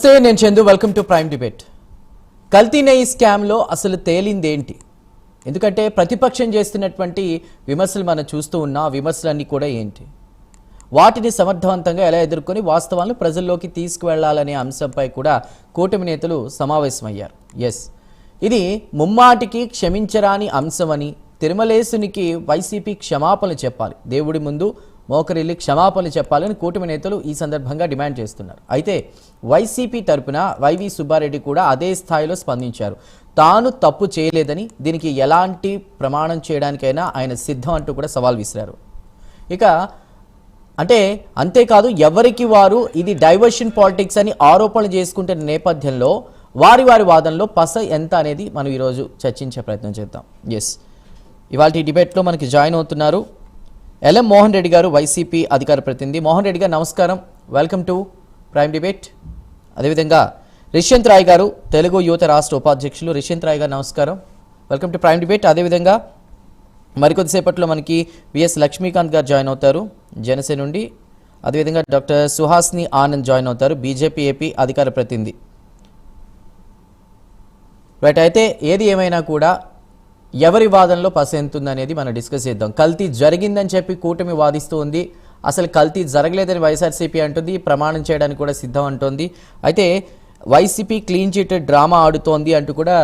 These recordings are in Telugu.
నేను Chandu welcome to prime debate. కల్తీ నెయ్యి స్కామ్లో అసలు తేలిందేంటి? ఎందుకంటే ప్రతిపక్షం చేస్తున్నటువంటి విమర్శలు మనం చూస్తూ ఉన్నా, విమర్శలన్నీ కూడా ఏంటి, వాటిని సమర్థవంతంగా ఎలా ఎదుర్కొని వాస్తవాలను ప్రజల్లోకి తీసుకువెళ్లాలనే అంశంపై కూడా కూటమి నేతలు సమావేశమయ్యారు. ఇది ముమ్మాటికి క్షమించరాని అంశమని, తిరుమలేశునికి వైసీపీ క్షమాపణలు చెప్పాలి, దేవుడి ముందు మోకరిల్లి క్షమాపణలు చెప్పాలని కూటమి నేతలు ఈ సందర్భంగా డిమాండ్ చేస్తున్నారు. అయితే వైసీపీ తరపున వైవి సుబ్బారెడ్డి కూడా అదే స్థాయిలో స్పందించారు. తాను తప్పు చేయలేదని, దీనికి ఎలాంటి ప్రమాణం చేయడానికైనా ఆయన సిద్ధం అంటూ కూడా సవాల్ విసిరారు. ఇక అంతేకాదు, ఎవరికి వారు ఇది డైవర్షన్ పాలిటిక్స్ అని ఆరోపణలు చేసుకుంటున్న నేపథ్యంలో వారి వాదనలో పస ఎంత అనేది మనం ఈరోజు చర్చించే ప్రయత్నం చేద్దాం. ఇవాళ ఈ డిబేట్లో మనకి జాయిన్ అవుతున్నారు ఎల్ఎం మోహన్ రెడ్డి గారు, వైసీపీ అధికార ప్రతినిధి. మోహన్ రెడ్డి గారు నమస్కారం, వెల్కమ్ టు ప్రైమ్ డిబేట్. అదేవిధంగా రిషంత్ రాయ్ గారు, తెలుగు యువత రాష్ట్ర ఉపాధ్యక్షులు. రిషంత్ రాయ్ గారు నమస్కారం, వెల్కమ్ టు ప్రైమ్ డిబేట్. అదేవిధంగా మరికొద్దిసేపట్లో మనకి విఎస్ లక్ష్మీకాంత్ గారు జాయిన్ అవుతారు జనసేన నుండి. అదేవిధంగా డాక్టర్ సుహాస్ని ఆనంద్ జాయిన్ అవుతారు, బీజేపీ ఏపీ అధికార ప్రతినిధి. రైట్, అయితే ఏది ఏమైనా కూడా ఎవరి వాదనలో పస ఎంతుందనేది మనం డిస్కస్ చేద్దాం. కల్తీ జరిగిందని చెప్పి కూటమి వాదిస్తూ ఉంది, అసలు కల్తీ జరగలేదని వైఎస్ఆర్సీపీ అంటుంది, ప్రమాణం చేయడానికి కూడా సిద్ధం అంటోంది. అయితే వైసీపీ క్లీన్ చిట్ డ్రామా ఆడుతోంది అంటూ కూడా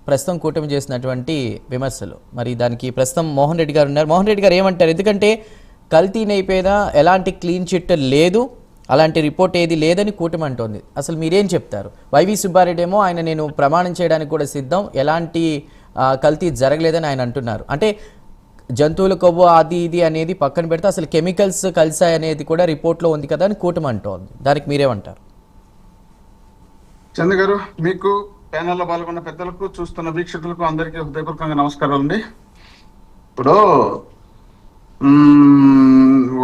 ప్రస్తుతం కూటమి చేసినటువంటి విమర్శలు. మరి దానికి ప్రస్తుతం మోహన్ రెడ్డి గారు ఉన్నారు. మోహన్ రెడ్డి గారు ఏమంటారు? ఎందుకంటే కల్తీ నెయ్యిపైన ఎలాంటి క్లీన్ చిట్ లేదు, అలాంటి రిపోర్ట్ ఏది లేదని కూటమి అంటోంది. అసలు మీరేం చెప్తారు? వైవి సుబ్బారెడ్డి ఏమో నేను ప్రమాణం చేయడానికి కూడా సిద్ధం, ఎలాంటి కల్తీ జరగలేదని ఆయన అంటున్నారు. అంటే జంతువుల కొవ్వు అది ఇది అనేది పక్కన పెడితే అసలు కెమికల్స్ కలిసాయి అనేది కూడా రిపోర్ట్లో ఉంది కదా అని కూటమి అంటోంది. దానికి మీరేమంటారు? చంద్ర గారు, మీకు ప్యానెల్లో పాల్గొన్న పెద్దలకు, చూస్తున్న వీక్షకులకు అందరికీ హృదయపూర్వకంగా నమస్కారం అండి. ఇప్పుడు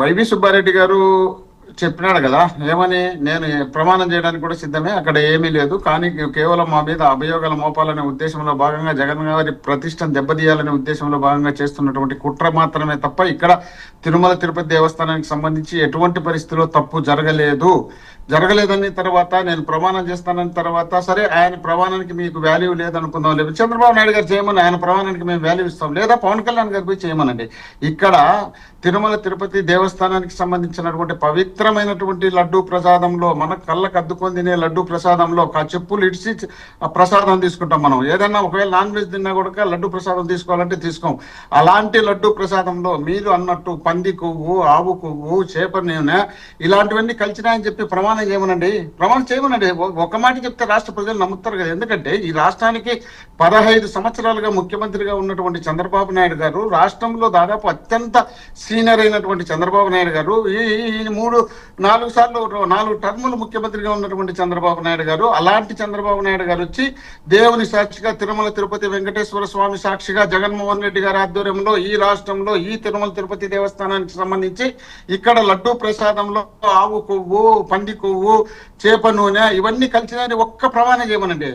వైవి సుబ్బారెడ్డి గారు చెప్పినాడు కదా, ఏమని, నేను ప్రమాణం చేయడానికి కూడా సిద్ధమే, అక్కడ ఏమీ లేదు, కానీ కేవలం మా మీద అభియోగాలు మోపాలనే ఉద్దేశంలో భాగంగా, జగన్ గారి ప్రతిష్టను దెబ్బతీయాలనే ఉద్దేశంలో భాగంగా చేస్తున్నటువంటి కుట్ర మాత్రమే తప్ప ఇక్కడ తిరుమల తిరుపతి దేవస్థానానికి సంబంధించి ఎటువంటి పరిస్థితిలో తప్పు జరగలేదని తర్వాత నేను ప్రమాణం చేస్తానని తర్వాత, సరే ఆయన ప్రమాణానికి మీకు వాల్యూ లేదనుకుందాం, లేదు చంద్రబాబు నాయుడు గారు చేయమని ఆయన ప్రమాణానికి మేము వాల్యూ ఇస్తాం, లేదా పవన్ కళ్యాణ్ గారు పోయి చేయమనండి. ఇక్కడ తిరుమల తిరుపతి దేవస్థానానికి సంబంధించినటువంటి పవిత్రమైనటువంటి లడ్డూ ప్రసాదంలో, మన కళ్ళకు అద్దుకొని తినే లడ్డూ ప్రసాదంలో చెప్పులు ఇడిచి ప్రసాదం తీసుకుంటాం మనం. ఏదన్నా ఒకవేళ నాన్ వెజ్ తిన్నా కూడా లడ్డూ ప్రసాదం తీసుకోవాలంటే తీసుకోం. అలాంటి లడ్డూ ప్రసాదంలో మీరు అన్నట్టు పంది కొవ్వు, ఆవు కొవ్వు, చేప నూనె ఇలాంటివన్నీ కలిసినాయని చెప్పి ప్రమాణం చేయమనండి. ఒక మాట చెప్తే రాష్ట్ర ప్రజలు నమ్ముతారు కదా. ఎందుకంటే ఈ రాష్ట్రానికి 15 సంవత్సరాలుగా ముఖ్యమంత్రిగా ఉన్నటువంటి చంద్రబాబు నాయుడు గారు, రాష్ట్రంలో దాదాపు అత్యంత సీనియర్ అయినటువంటి చంద్రబాబు నాయుడు గారు, ఈ 4 టర్ములు ముఖ్యమంత్రిగా ఉన్నటువంటి చంద్రబాబు నాయుడు గారు, అలాంటి చంద్రబాబు నాయుడు గారు వచ్చి దేవుని సాక్షిగా, తిరుమల తిరుపతి వెంకటేశ్వర స్వామి సాక్షిగా, జగన్మోహన్ రెడ్డి గారి ఆధ్వర్యంలో ఈ రాష్ట్రంలో ఈ తిరుమల తిరుపతి దేవస్థానానికి సంబంధించి ఇక్కడ లడ్డూ ప్రసాదంలో ఆవు కొవ్వు, పంది కొవ్వు, చేప నూనె ఇవన్నీ కలిసినని ఒక్క ప్రమాణం చేయమనండి.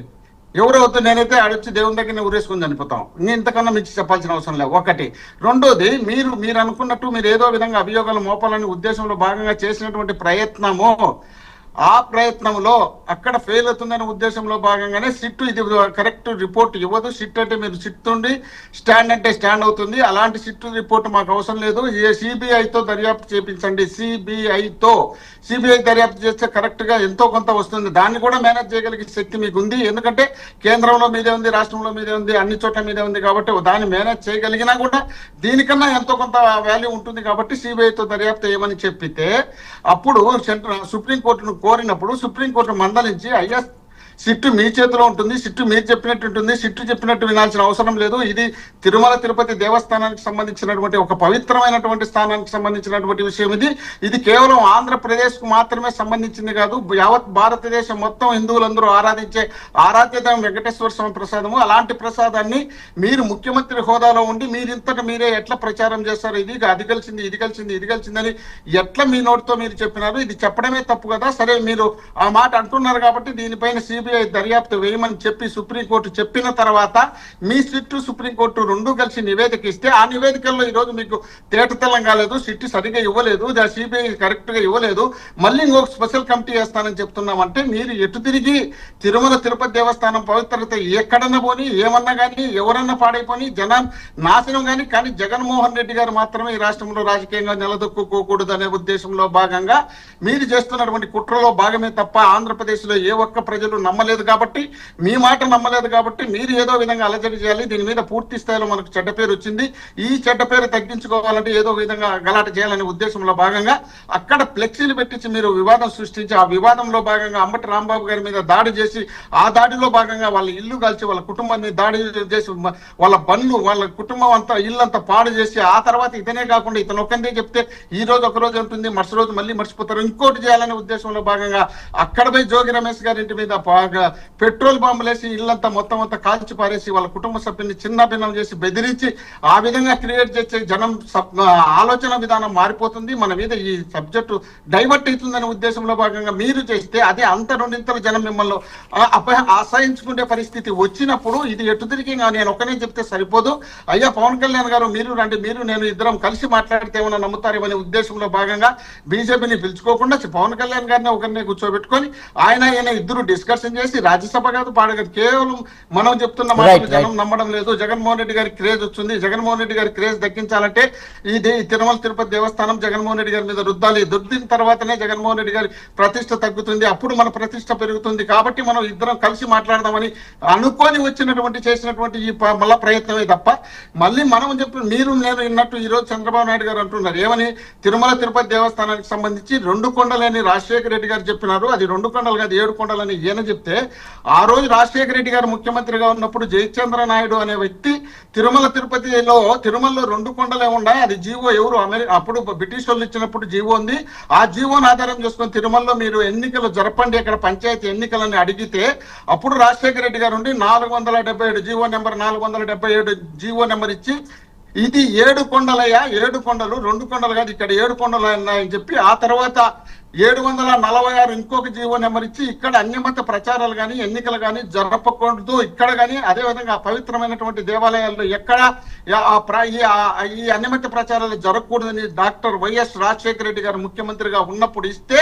ఎవరు వద్దు, నేనైతే ఆడొచ్చి దేవుని దగ్గర ఊరేసుకుని చనిపోతాం. ఇంతకన్నా మించి చెప్పాల్సిన అవసరం లేదు. ఒకటి. రెండోది, మీరు అనుకున్నట్టు మీరు ఏదో విధంగా అభియోగాలు మోపాలని ఉద్దేశంలో భాగంగా చేసినటువంటి ప్రయత్నము, ఆ ప్రయత్నంలో అక్కడ ఫెయిల్ అవుతుందనే ఉద్దేశంలో భాగంగానే సిట్ ఇది కరెక్ట్ రిపోర్ట్ ఇవ్వదు. సిట్ అంటే మీరు సిట్ ఉండి, స్టాండ్ అంటే స్టాండ్ అవుతుంది. అలాంటి సిట్ రిపోర్ట్ మాకు అవసరం లేదు. సిబిఐతో దర్యాప్తు చేపించండి. సిబిఐ దర్యాప్తు చేస్తే కరెక్ట్ గా ఎంతో కొంత వస్తుంది. దాన్ని కూడా మేనేజ్ చేయగలిగే శక్తి మీకు ఉంది. ఎందుకంటే కేంద్రంలో మీదే ఉంది, రాష్ట్రంలో మీదే ఉంది, అన్ని చోట్ల మీదే ఉంది. కాబట్టి దాన్ని మేనేజ్ చేయగలిగినా కూడా దీనికన్నా ఎంతో కొంత వాల్యూ ఉంటుంది. కాబట్టి సిబిఐతో దర్యాప్తు చేయమని చెప్పితే అప్పుడు సుప్రీంకోర్టును కోరినప్పుడు సుప్రీంకోర్టు మందలించి, అయ్యా సిట్టు మీ చేతిలో ఉంటుంది, సిట్టు మీరు చెప్పినట్టు ఉంటుంది, సిట్టు చెప్పినట్టు వినాల్సిన అవసరం లేదు, ఇది తిరుమల తిరుపతి దేవస్థానానికి సంబంధించినటువంటి ఒక పవిత్రమైనటువంటి స్థానానికి సంబంధించినటువంటి విషయం, ఇది కేవలం ఆంధ్రప్రదేశ్ కు మాత్రమే సంబంధించింది కాదు, యావత్ భారతదేశం మొత్తం హిందువులందరూ ఆరాధించే ఆరాధ్యదైవం వెంకటేశ్వర స్వామి ప్రసాదము. అలాంటి ప్రసాదాన్ని మీరు ముఖ్యమంత్రి హోదాలో ఉండి మీరింతట మీరే ఎట్లా ప్రచారం చేస్తారు? అది కలిసిందని ఎట్లా మీ నోటితో మీరు చెప్పినారు? ఇది చెప్పడమే తప్పు కదా. సరే, మీరు ఆ మాట అంటున్నారు కాబట్టి దీనిపైన సిబిఐ దర్యాప్తు వేయమని చెప్పి సుప్రీంకోర్టు చెప్పిన తర్వాత మీ సిట్టు సుప్రీంకోర్టు రెండు కలిసి నివేదిక ఇస్తే ఆ నివేదికల్లో ఈరోజు మీకు తేటతెల్లం కాలేదు, సిట్టు సరిగా ఇవ్వలేదు, సిబిఐ కరెక్ట్ గా ఇవ్వలేదు, మళ్ళీ ఇంకొక స్పెషల్ కమిటీ వేస్తానని చెప్తున్నామంటే మీరు ఎటు తిరిగి తిరుమల తిరుపతి దేవస్థానం పవిత్రత ఎక్కడన్నా పోని ఏమన్నా కానీ ఎవరన్నా పాడైపోని జనం నాశనం కానీ జగన్మోహన్ రెడ్డి గారు మాత్రమే ఈ రాష్ట్రంలో రాజకీయంగా నిలదొక్కుకోకూడదు అనే ఉద్దేశంలో భాగంగా మీరు చేస్తున్నటువంటి కుట్రలో భాగమే తప్ప ఆంధ్రప్రదేశ్ లో ఏ ఒక్క ప్రజలు నమ్మలేదు కాబట్టి, మీ మాట నమ్మలేదు కాబట్టి మీరు ఏదో విధంగా అలజడి చేయాలి. దీని మీద పూర్తి స్థాయిలో మనకు చెడ్డ పేరు వచ్చింది. ఈ చెడ్డ పేరు తగ్గించుకోవాలంటే ఏదో విధంగా గలాట చేయాలనే ఉద్దేశంలో భాగంగా అక్కడ ఫ్లెక్సీలు పెట్టించి మీరు వివాదం సృష్టించి ఆ వివాదంలో భాగంగా అంబటి రాంబాబు గారి మీద దాడి చేసి ఆ దాడిలో భాగంగా వాళ్ళ ఇల్లు కాల్చి వాళ్ళ కుటుంబాన్ని దాడి చేసి వాళ్ళ బండ్లు వాళ్ళ కుటుంబం అంతా ఇల్లంతా పాడు చేసి ఆ తర్వాత ఇతనే కాకుండా ఇతను ఒక్కనే చెప్తే ఈ రోజు ఒక రోజు ఉంటుంది, మరుసటి రోజు మళ్ళీ మర్చిపోతారు, ఇంకోటి చేయాలనే ఉద్దేశంలో భాగంగా అక్కడ పోయి జోగి రమేష్ గారి ఇంటి మీద పెట్రోల్ బాంబులు వేసి ఇల్లంతా మొత్తం అంతా కాల్చి పారేసి వాళ్ళ కుటుంబ సభ్యుల్ని చిన్న భిన్నం చేసి బెదిరించి ఆ విధంగా క్రియేట్ చేసే జనం ఆలోచన విధానం మారిపోతుంది, మన మీద ఈ సబ్జెక్టు డైవర్ట్ అవుతుందనే ఉద్దేశంలో భాగంగా మీరు చేస్తే అదే అంత రెండింతల జనం మిమ్మల్ని అసహించుకునే పరిస్థితి వచ్చినప్పుడు ఇది ఎటు తిరిగి నేను ఒక్కనే చెప్తే సరిపోదు, అయ్యా పవన్ కళ్యాణ్ గారు మీరు రండి, మీరు నేను ఇద్దరం కలిసి మాట్లాడితే ఏమన్నా నమ్ముతారేమనే ఉద్దేశంలో భాగంగా బీజేపీని పిలుచుకోకుండా పవన్ కళ్యాణ్ గారిని ఒకరిని కూర్చోబెట్టుకొని ఆయన ఇద్దరు డిస్కషన్ చేసి రాజ్యసభ కాదు పాడగదు కేవలం మనం చెప్తున్న మాటలు జనం నమ్మడం లేదు. జగన్మోహన్ రెడ్డి గారి క్రేజ్ వచ్చింది, జగన్మోహన్ రెడ్డి గారి క్రేజ్ దక్కించాలంటే ఇది తిరుమల తిరుపతి దేవస్థానం జగన్మోహన్ రెడ్డి గారి మీద రుద్దాలి, దుద్దిన తర్వాతనే జగన్మోహన్ రెడ్డి గారి ప్రతిష్ట తగ్గుతుంది, అప్పుడు మన ప్రతిష్ట పెరుగుతుంది, కాబట్టి మనం ఇద్దరం కలిసి మాట్లాడదామని అనుకొని వచ్చినటువంటి చేసినటువంటి ఈ మళ్ళా ప్రయత్నమే తప్ప మళ్ళీ మనం చెప్పి మీరు నేను విన్నట్టు ఈ రోజు చంద్రబాబు నాయుడు గారు అంటున్నారు ఏమని తిరుమల తిరుపతి దేవస్థానానికి సంబంధించి 2 కొండలని రాజశేఖర రెడ్డి గారు చెప్పినారు, అది 2 కొండలు కాదు 7 కొండలని ఈయన చెప్తే ఆ రోజు రాజశేఖర రెడ్డి గారు ముఖ్యమంత్రిగా ఉన్నప్పుడు జయచంద్ర నాయుడు అనే వ్యక్తి తిరుమలలో 2 కొండలే ఉన్నాయి, అది జీవో ఎవరు అప్పుడు బ్రిటిష్ వాళ్ళు ఇచ్చినప్పుడు జీవో ఉంది, ఆ జీవోను ఆధారం చేసుకొని తిరుమలలో మీరు ఎన్నికలు జరపండి ఇక్కడ పంచాయతీ ఎన్నికలని అడిగితే అప్పుడు రాజశేఖర రెడ్డి గారు ఉండి 477 జీవో నెంబర్ 477 జీవో నెంబర్ ఇచ్చి ఇది 7 కొండలయ్యా, 7 కొండలు 2 కొండలు కాదు ఇక్కడ 7 కొండలు ఉన్నాయని చెప్పి ఆ తర్వాత 746 ఇంకొక జీవో నెంబర్ ఇచ్చి ఇక్కడ అన్యమత ప్రచారాలు కానీ ఎన్నికలు కానీ జరపకూడదు ఇక్కడ కానీ అదేవిధంగా పవిత్రమైనటువంటి దేవాలయాల్లో ఎక్కడ ఈ అన్యమత ప్రచారాలు జరగకూడదని డాక్టర్ వైఎస్ రాజశేఖర రెడ్డి గారు ముఖ్యమంత్రిగా ఉన్నప్పుడు ఇస్తే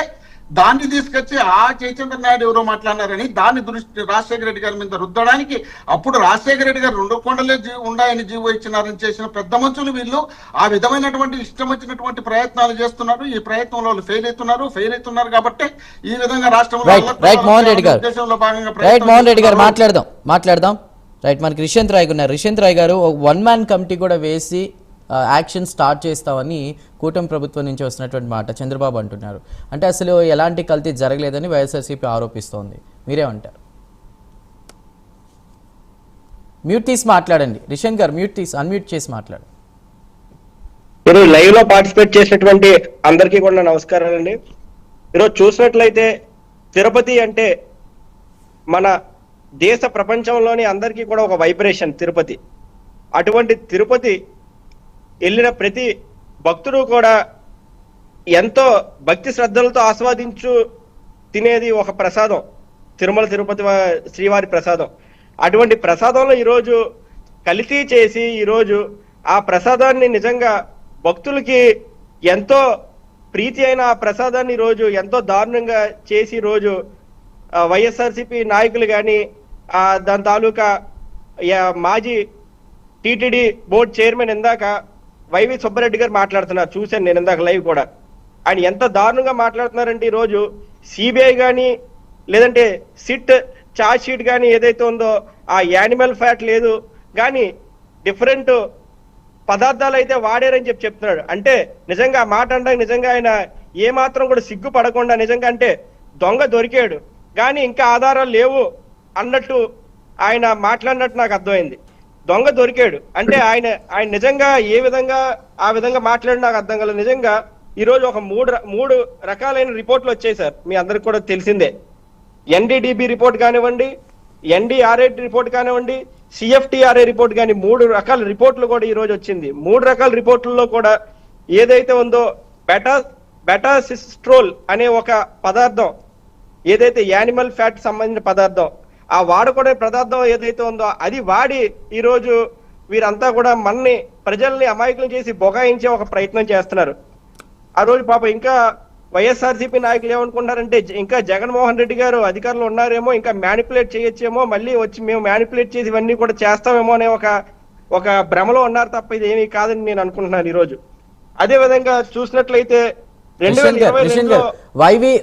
దాన్ని తీసుకొచ్చి ఆ జయచంద్ర నాయుడు ఎవరో మాట్లాడినారని దాన్ని దృష్టి రాజశేఖర రెడ్డి గారి మీద రుద్దడానికి అప్పుడు రాజశేఖర రెడ్డి గారు 2 కొండలే ఉన్నాయని జీవో ఇచ్చినారని చేసిన పెద్ద మనుషులు వీళ్ళు ఆ విధమైనటువంటి ఇష్టం వచ్చినటువంటి ప్రయత్నాలు చేస్తున్నారు. ఈ ప్రయత్నంలో వాళ్ళు ఫెయిల్ అవుతున్నారు కాబట్టి ఈ విధంగా రాష్ట్రంలో ఉద్దేశంలో భాగంగా మోహన్ రెడ్డి గారు మాట్లాడదాం రైట్. మనకి రిషంత్ రాయ్ ఉన్నారు. రిషంత్ రాయ్ గారు 1 మ్యాన్ కమిటీ కూడా వేసి యాక్షన్ స్టార్ట్ చేస్తామని కూటమి ప్రభుత్వం నుంచి వస్తున్నటువంటి మాట చంద్రబాబు అంటున్నారు. అంటే అసలు ఎలాంటి కల్తీ జరగలేదని వైఎస్ఆర్సీపీ ఆరోపిస్తోంది, మీరేమంటారు? మ్యూట్ తీసి మాట్లాడండి రిషన్ గారు, అన్మ్యూట్ చేసి మాట్లాడు. ఈరోజు లైవ్ లో పార్టిసిపేట్ చేసినటువంటి అందరికీ కూడా నమస్కారాలండి. ఈరోజు చూసినట్లయితే తిరుపతి అంటే మన దేశ ప్రపంచంలోని అందరికీ కూడా ఒక వైబ్రేషన్ తిరుపతి. అటువంటి తిరుపతి వెళ్ళిన ప్రతి భక్తుడు కూడా ఎంతో భక్తి శ్రద్ధలతో ఆస్వాదించు తినేది ఒక ప్రసాదం, తిరుమల తిరుపతి శ్రీవారి ప్రసాదం. అటువంటి ప్రసాదంలో ఈరోజు కల్తీ చేసి ఈరోజు ఆ ప్రసాదాన్ని నిజంగా భక్తులకి ఎంతో ప్రీతి అయిన ఆ ప్రసాదాన్ని ఈరోజు ఎంతో దారుణంగా చేసి ఈరోజు వైఎస్ఆర్సీపీ నాయకులు కానీ దాని తాలూకా మాజీ టీటీడీ బోర్డు చైర్మన్ ఇందాక వైవి సుబ్బారెడ్డి గారు మాట్లాడుతున్నారు, చూశాను నేను ఇందాక లైవ్ కూడా. ఆయన ఎంత దారుణంగా మాట్లాడుతున్నారంటే ఈరోజు సిబిఐ కానీ లేదంటే సిట్ ఛార్జ్ షీట్ కానీ ఏదైతే ఉందో ఆ యానిమల్ ఫ్యాట్ లేదు కానీ డిఫరెంట్ పదార్థాలు అయితే వాడారని చెప్తున్నాడు. అంటే నిజంగా ఆ మాట అనడానికి నిజంగా ఆయన ఏమాత్రం కూడా సిగ్గుపడకుండా నిజంగా అంటే దొంగ దొరికాడు కానీ ఇంకా ఆధారాలు లేవు అన్నట్టు ఆయన మాట్లాడినట్టు నాకు అర్థమైంది. దొంగ దొరికాడు అంటే ఆయన నిజంగా ఏ విధంగా ఆ విధంగా మాట్లాడి నాకు అర్థం కాలేదు. నిజంగా ఈరోజు ఒక మూడు రకాలైన రిపోర్ట్లు వచ్చాయి సార్, మీ అందరికి కూడా తెలిసిందే. ఎన్డీడీబీ రిపోర్ట్ కానివ్వండి, ఎన్డీఆర్ఏ రిపోర్ట్ కానివ్వండి, సిఎఫ్టిఆర్ఏ రిపోర్ట్ కానీ 3 రకాల రిపోర్ట్లు కూడా ఈ రోజు వచ్చింది. 3 రకాల రిపోర్ట్లలో కూడా ఏదైతే ఉందో బెటాసిస్ట్రోల్ అనే ఒక పదార్థం ఏదైతే యానిమల్ ఫ్యాట్ సంబంధించిన పదార్థం, ఆ వాడకూడని పదార్థం ఏదైతే ఉందో అది వాడి ఈరోజు వీరంతా కూడా మనని ప్రజల్ని అమాయకులు చేసి బొగాయించే ఒక ప్రయత్నం చేస్తున్నారు. ఆ రోజు పాపం ఇంకా వైఎస్ఆర్సీపీ నాయకులు ఏమనుకుంటారంటే ఇంకా జగన్మోహన్ రెడ్డి గారు అధికారులు ఉన్నారేమో, ఇంకా మ్యానిపులేట్ చేయొచ్చేమో, మళ్ళీ వచ్చి మేము మ్యానిపులేట్ చేసి ఇవన్నీ కూడా చేస్తామేమో అనే ఒక భ్రమలో ఉన్నారు తప్ప ఇది ఏమీ కాదని నేను అనుకుంటున్నాను ఈ రోజు. అదే విధంగా చూసినట్లయితే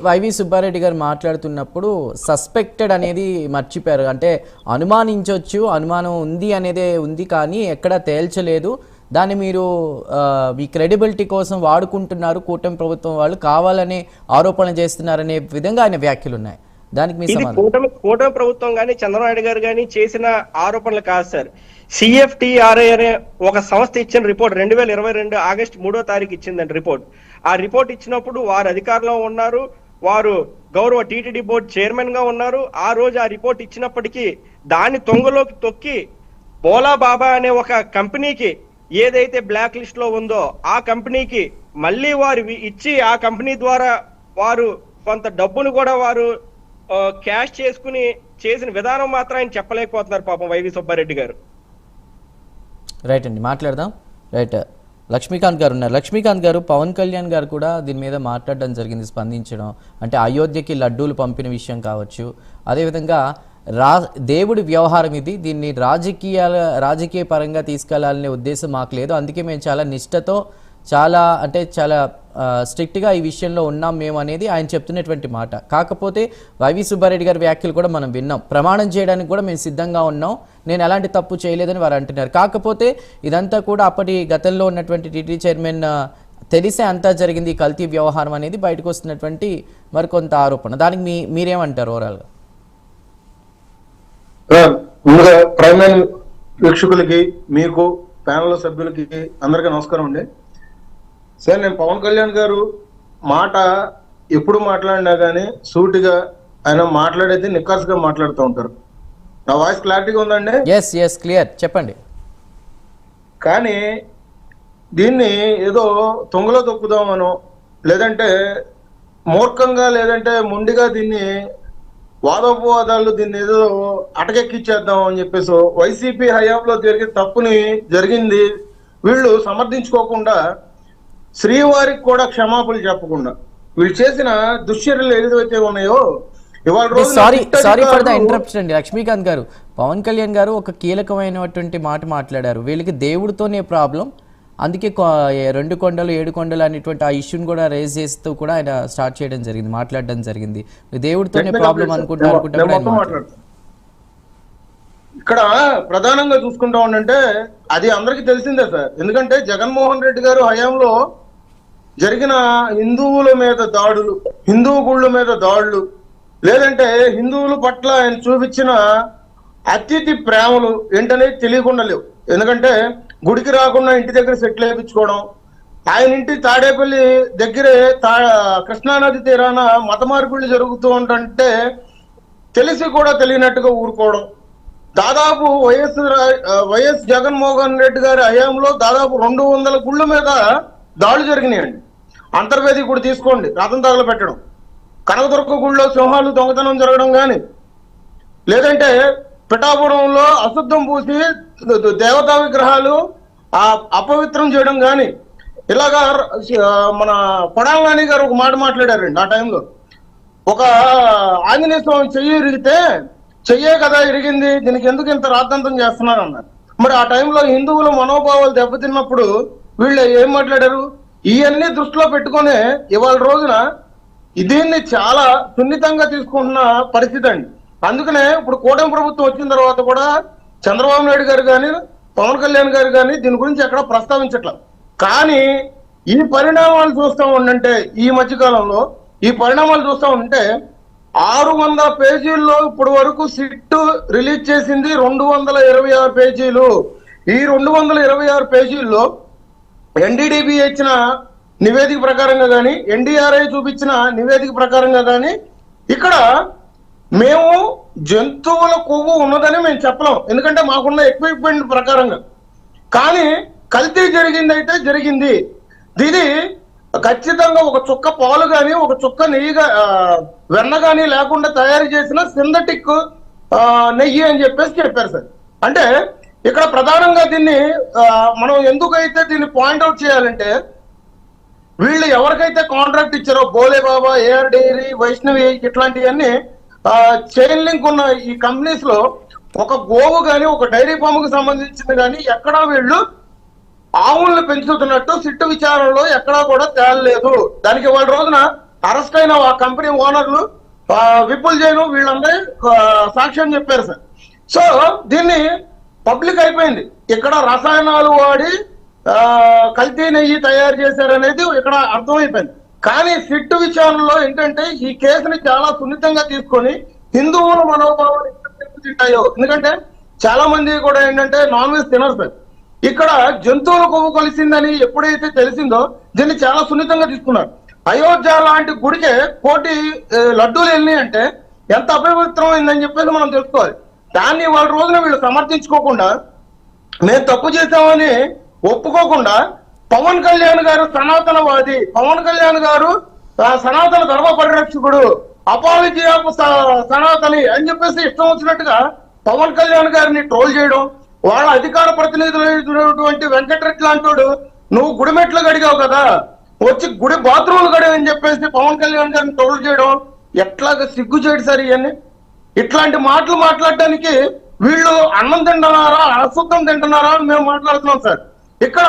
వైవి సుబ్బారెడ్డి గారు మాట్లాడుతున్నప్పుడు సస్పెక్టెడ్ అనేది మర్చిపోయారు. అంటే అనుమానించవచ్చు, అనుమానం ఉంది అనేదే ఉంది, కానీ ఎక్కడా తేల్చలేదు. దాన్ని మీరు మీ క్రెడిబిలిటీ కోసం వాడుకుంటున్నారు, కూటమి ప్రభుత్వం వాళ్ళు కావాలని ఆరోపణ చేస్తున్నారనే విధంగా ఆయన వ్యాఖ్యలు ఉన్నాయి. దానికి మీ సమాధానం? కూటమి ప్రభుత్వం కానీ చంద్రబాబు నాయుడు గారు కానీ చేసిన ఆరోపణలు కాదు సార్. CFTRI అనే ఒక సంస్థ ఇచ్చిన రిపోర్ట్ 2022 ఆగస్టు 3వ తారీఖు ఇచ్చిందండి రిపోర్ట్. ఆ రిపోర్ట్ ఇచ్చినప్పుడు వారు అధికారంలో ఉన్నారు, వారు గౌరవ టీటీడీ బోర్డు చైర్మన్ గా ఉన్నారు. ఆ రోజు ఆ రిపోర్ట్ ఇచ్చినప్పటికీ దాన్ని తొంగలోకి తొక్కి బోలా బాబా అనే ఒక కంపెనీకి ఏదైతే బ్లాక్ లిస్ట్ లో ఉందో ఆ కంపెనీకి మళ్ళీ వారు ఇచ్చి ఆ కంపెనీ ద్వారా వారు కొంత డబ్బును కూడా వారు క్యాష్ చేసుకుని చేసిన విధానం మాత్రం ఆయన చెప్పలేకపోతున్నారు పాపం వైవి సుబ్బారెడ్డి గారు. రైట్ అండి, మాట్లాడదాం. రైట్, లక్ష్మీకాంత్ గారు ఉన్నారు. లక్ష్మీకాంత్ గారు, పవన్ కళ్యాణ్ గారు కూడా దీని మీద మాట్లాడడం జరిగింది, స్పందించడం. అంటే అయోధ్యకి లడ్డూలు పంపిన విషయం కావచ్చు, అదేవిధంగా దేవుడి వ్యవహారం ఇది, దీన్ని రాజకీయ పరంగా తీసుకెళ్లాలనే ఉద్దేశం మాకు లేదు, అందుకే మేము చాలా నిష్ఠతో చాలా స్ట్రిక్ట్గా ఈ విషయంలో ఉన్నాం మేము అనేది ఆయన చెప్తున్నటువంటి మాట. కాకపోతే వైవి సుబ్బారెడ్డి గారి వ్యాఖ్యలు కూడా మనం విన్నాం. ప్రమాణం చేయడానికి కూడా మేము సిద్ధంగా ఉన్నాం, నేను ఎలాంటి తప్పు చేయలేదని వారు అంటున్నారు. కాకపోతే ఇదంతా కూడా అప్పటి గతంలో ఉన్నటువంటి టీటీడీ చైర్మన్ తెలిసే అంతా జరిగింది, కల్తీ వ్యవహారం అనేది బయటకు వస్తున్నటువంటి మరికొంత ఆరోపణ. దానికి మీరేమంటారు ఓవరాల్గా? ముందుగా ప్రైమ్ లైన్ వీక్షకులకి, మీకు ప్యానల్ సభ్యులకి అందరికీ నమస్కారం అండి. సార్, నేను పవన్ కళ్యాణ్ గారు మాట ఎప్పుడు మాట్లాడినా కానీ సూటిగా ఆయన మాట్లాడేది నిక్కర్స్గా మాట్లాడుతూ ఉంటారు. నా వాయిస్ క్లారిటీగా ఉందండి? ఎస్ క్లియర్, చెప్పండి. కానీ దీన్ని ఏదో తొంగలో తొక్కుదామనో, లేదంటే మూర్ఖంగా, లేదంటే మొండిగా దీన్ని వాదోపవాదాలు దీన్ని ఏదో అటకెక్కిచ్చేద్దాం అని చెప్పేసి వైసీపీ హయాంలో జరిగింది వీళ్ళు సమర్థించుకోకుండా, శ్రీవారికి కూడా క్షమాపణలు చెప్పకుండా వీళ్ళు చేసిన దుశ్చర్యలు ఏదైతే ఉన్నాయో ఇవాళ సారీ ఫర్ ద ఇంటరప్షన్ అండి. లక్ష్మీకాంత్ గారు, పవన్ కళ్యాణ్ గారు ఒక కీలకమైనటువంటి మాట మాట్లాడారు. వీళ్ళకి దేవుడితోనే ప్రాబ్లం, అందుకే 2 కొండలు 7 కొండలు అనేటువంటి ఆ ఇష్యూని కూడా రేజ్ చేస్తూ కూడా ఆయన స్టార్ట్ చేయడం జరిగింది, మాట్లాడడం జరిగింది. దేవుడితోనే ప్రాబ్లం అనుకుంటున్నారు. ఇక్కడ ప్రధానంగా చూసుకుంటా ఉండంటే అది అందరికీ తెలిసిందే సార్. ఎందుకంటే జగన్మోహన్ రెడ్డి గారు హయాంలో జరిగిన హిందువుల మీద దాడులు, హిందూ గుళ్ళ మీద దాడులు, లేదంటే హిందువుల పట్ల ఆయన చూపించిన అతిథి ప్రేమలు ఏంటనేది తెలియకుండా లేవు. ఎందుకంటే గుడికి రాకుండా ఇంటి దగ్గర సెటిల్ వేయించుకోవడం, ఆయన ఇంటి తాడేపల్లి దగ్గరే కృష్ణానది తీరాన మత మార్పులు జరుగుతూ ఉంటుంటే తెలిసి కూడా తెలియనట్టుగా ఊరుకోవడం. దాదాపు వైఎస్ జగన్మోహన్ రెడ్డి గారి హయాంలో దాదాపు 200 గుళ్ళ మీద దాడులు జరిగినాయండి. అంతర్వేది గుడి తీసుకోండి, రథం తగల పెట్టడం, కనకదుర్గ గుడిలో సింహాలు దొంగతనం జరగడం కానీ, లేదంటే పిఠాపురంలో అశుద్ధం పూసి దేవతా విగ్రహాలు అపవిత్రం చేయడం కానీ, ఇలాగా మన కొడాలి నాని గారు ఒక మాట మాట్లాడారండి. ఆ టైంలో ఒక ఆంజనేయ స్వామి చెయ్యి ఇరిగితే, చెయ్యే కదా ఇరిగింది, దీనికి ఎందుకు ఇంత రాద్ధాంతం చేస్తున్నారు అన్నారు. మరి ఆ టైంలో హిందువుల మనోభావాలు దెబ్బతిన్నప్పుడు వీళ్ళు ఏం మాట్లాడారు? ఇవన్నీ దృష్టిలో పెట్టుకునే ఇవాళ రోజున దీన్ని చాలా సున్నితంగా తీసుకుంటున్న పరిస్థితి అండి. అందుకనే ఇప్పుడు కూటమి ప్రభుత్వం వచ్చిన తర్వాత కూడా చంద్రబాబు నాయుడు గారు కానీ పవన్ కళ్యాణ్ గారు కానీ దీని గురించి ఎక్కడ ప్రస్తావించట్లేదు. కానీ ఈ పరిణామాలు చూస్తూ ఉండంటే, ఈ మధ్యకాలంలో ఈ పరిణామాలు చూస్తూ ఉంటే 600 పేజీల్లో ఇప్పటి వరకు సిట్ రిలీజ్ చేసింది 226 పేజీలు. ఈ 226 పేజీల్లో ఎన్డీడీబీ ఇచ్చిన నివేదిక ప్రకారంగా కానీ, ఎన్డీఆర్ఐ చూపించిన నివేదిక ప్రకారంగా కానీ ఇక్కడ మేము జంతువుల కొవ్వు ఉన్నదని మేము చెప్పలేం, ఎందుకంటే మాకున్న ఎక్విప్మెంట్ ప్రకారంగా. కానీ కల్తీ జరిగింది అయితే జరిగింది. ఇది ఖచ్చితంగా ఒక చుక్క పాలు కానీ ఒక చుక్క నెయ్యి వెన్న కానీ లేకుండా తయారు చేసిన సింథటిక్ నెయ్యి అని చెప్పేసి చెప్పారు సార్. అంటే ఇక్కడ ప్రధానంగా దీన్ని మనం ఎందుకైతే దీన్ని పాయింట్అవుట్ చేయాలంటే, వీళ్ళు ఎవరికైతే కాంట్రాక్ట్ ఇచ్చారో బోలే బాబా, ఏఆర్ డైరీ, వైష్ణవి ఇట్లాంటివన్నీ చైన్ లింక్ ఉన్న ఈ కంపెనీస్ లో ఒక గోవు కానీ ఒక డైరీ ఫామ్ కు సంబంధించింది కానీ ఎక్కడా వీళ్ళు ఆవులను పెంచుతున్నట్టు సిట్టు విచారణలో ఎక్కడా కూడా తేలలేదు. దానికి వాళ్ళ రోజున అరెస్ట్ అయిన ఆ కంపెనీ ఓనర్లు విపుల్ జైన్ వీళ్ళందరూ సాక్ష్యం చెప్పారు సార్. సో దీన్ని పబ్లిక్ అయిపోయింది, ఇక్కడ రసాయనాలు వాడి కల్తీ నెయ్యి తయారు చేశారనేది ఇక్కడ అర్థమైపోయింది. కానీ సిట్టు విచారణలో ఏంటంటే ఈ కేసుని చాలా సున్నితంగా తీసుకొని హిందువుల మనోభావాలు తింటాయో, ఎందుకంటే చాలా మంది కూడా ఏంటంటే నాన్ వెజ్ తినరు సార్. ఇక్కడ జంతువుల కొవ్వు కలిసిందని ఎప్పుడైతే తెలిసిందో దీన్ని చాలా సున్నితంగా తీసుకున్నారు. అయోధ్య లాంటి గుడికే కోటి లడ్డూలు వెళ్ళి అంటే ఎంత అపవిత్రమైందని చెప్పేసి మనం తెలుసుకోవాలి. దాన్ని వాళ్ళ రోజున వీళ్ళు సమర్థించుకోకుండా, మేము తప్పు చేశామని ఒప్పుకోకుండా, పవన్ కళ్యాణ్ గారు సనాతనవాది, పవన్ కళ్యాణ్ గారు సనాతన ధర్మ పరిరక్షకుడు, అపాలజీ ఆఫ్ సనాతని అని చెప్పేసి ఇష్టం వచ్చినట్టుగా పవన్ కళ్యాణ్ గారిని ట్రోల్ చేయడం, వాళ్ళ అధికార ప్రతినిధులైనటువంటి వెంకటరెడ్డి లాంటోడు నువ్వు గుడి మెట్లు గడిగావు కదా, వచ్చి గుడి బాత్రూమ్లు గడివని చెప్పేసి పవన్ కళ్యాణ్ గారిని ట్రోల్ చేయడం ఎట్లాగా సిగ్గు చేయడు సార్. ఇవన్నీ ఇట్లాంటి మాటలు మాట్లాడడానికి వీళ్ళు అన్నం తింటున్నారా అశుద్ధం తింటున్నారా అని మేము మాట్లాడుతున్నాం సార్. ఇక్కడ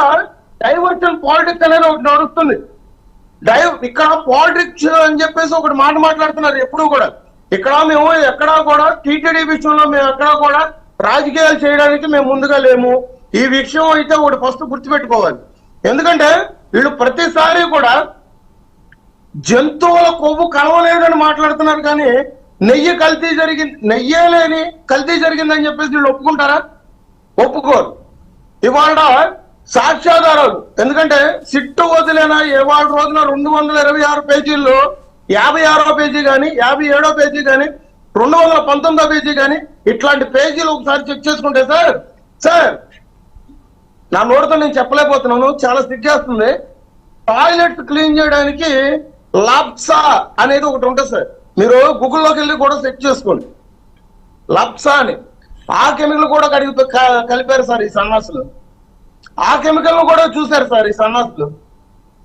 డైవర్షన్ పాలిటిక్స్ అనేది ఒకటి నడుస్తుంది. ఇక్కడ పాలిటిక్స్ అని చెప్పేసి ఒకటి మాట్లాడుతున్నారు ఎప్పుడు కూడా. ఇక్కడ మేము ఎక్కడా కూడా టీటీడీ విషయంలో మేము ఎక్కడా కూడా రాజకీయాలు చేయడానికి మేము ముందుగా లేము. ఈ విషయం అయితే ఒకటి ఫస్ట్ గుర్తుపెట్టుకోవాలి. ఎందుకంటే వీళ్ళు ప్రతిసారి కూడా జంతువుల కొవ్వు కలవలేదని మాట్లాడుతున్నారు, కానీ నెయ్యి కల్తీ జరిగింది, నెయ్యే లేని కల్తీ జరిగిందని చెప్పేసి వీళ్ళు ఒప్పుకుంటారా? ఒప్పుకోరు. ఇవాళ సాక్ష్యాధారాలు, ఎందుకంటే సిట్టు వదిలేన ఇవాళ రోజున 226 పేజీల్లో 56వ పేజీ కానీ 57వ పేజీ కానీ 219వ పేజీ కానీ ఇట్లాంటి పేజీలు ఒకసారి చెక్ చేసుకుంటే సార్ నా నోటితో నేను చెప్పలేకపోతున్నాను, చాలా సిగ్గేస్తుంది. టాయిలెట్ క్లీన్ చేయడానికి లప్సా అనేది ఒకటి ఉంటుంది సార్. మీరు గూగుల్లోకి వెళ్ళి కూడా చెక్ చేసుకోండి, లప్సా అని. ఆ కెమికల్ కూడా కలిపారు సార్ ఈ సన్నాసులు. ఆ కెమికల్ ను కూడా చూశారు సార్ ఈ సన్నాసులు.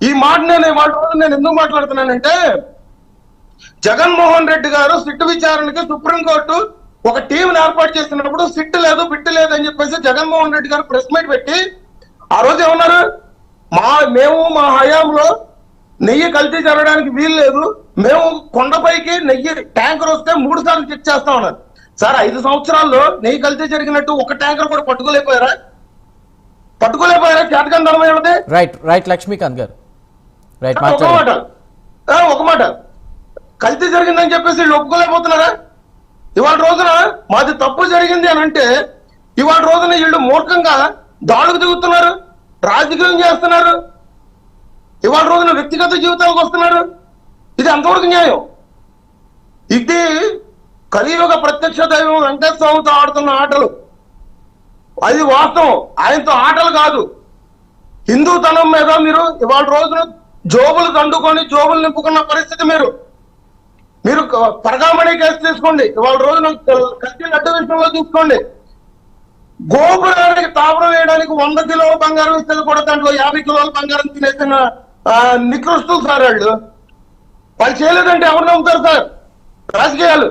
ఈ మాట నేను ఎందుకు మాట్లాడుతున్నానంటే, జగన్మోహన్ రెడ్డి గారు సిట్టు విచారణకి సుప్రీంకోర్టు ఒక టీంని ఏర్పాటు చేస్తున్నప్పుడు సిట్టు లేదు బిట్టు లేదు అని చెప్పేసి జగన్మోహన్ రెడ్డి గారు ప్రెస్ మీట్ పెట్టి ఆ రోజు ఏమన్నారు, మేము మా హయాంలో నెయ్యి కల్తీ జరగడానికి వీలు లేదు, మేము కొండపైకి నెయ్యి ట్యాంకర్ వస్తే 3 సార్లు చెక్ చేస్తా ఉన్నారు. సార్ 5 సంవత్సరాల్లో నెయ్యి కల్తీ జరిగినట్టు ఒక ట్యాంకర్ కూడా పట్టుకోలేకపోయారా? చేతకం ధనమైనది. రైట్ లక్ష్మీకాంత్ గారు, రైట్ ఒక మాట కల్తీ జరిగిందని చెప్పేసి వీళ్ళు ఒప్పుకోలేకపోతున్నారా? ఇవాళ రోజున మాది తప్పు జరిగింది అని అంటే ఇవాళ రోజున వీళ్ళు మూర్ఖంగా దాడుకు దిగుతున్నారు, రాజకీయం చేస్తున్నారు, ఇవాళ రోజున వ్యక్తిగత జీవితాలకు వస్తున్నారు. ఇది ఎంతవరకు న్యాయం? ఇది కలియుగ ప్రత్యక్ష దైవం వెంకటేశ్వర స్వామితో ఆడుతున్న ఆటలు. అది వాస్తవం, ఆయనతో ఆటలు కాదు. హిందూతనం మీద మీరు ఇవాళ రోజున జోబులు దండుకొని జోబులు నింపుకున్న పరిస్థితి. మీరు పరగామణి కేసు తీసుకోండి, ఇవాళ రోజున కత్తి లడ్డు విషయంలో తీసుకోండి. గోపురానికి తాపడం వేయడానికి 100 కిలోల బంగారం ఇస్తే కూడా దాంట్లో 50 కిలోల బంగారం తినేసిన నికృష్టులు సార్ వాళ్ళు చేయలేదంటే ఎవరు నమ్ముతారు సార్? రాజకీయాలు.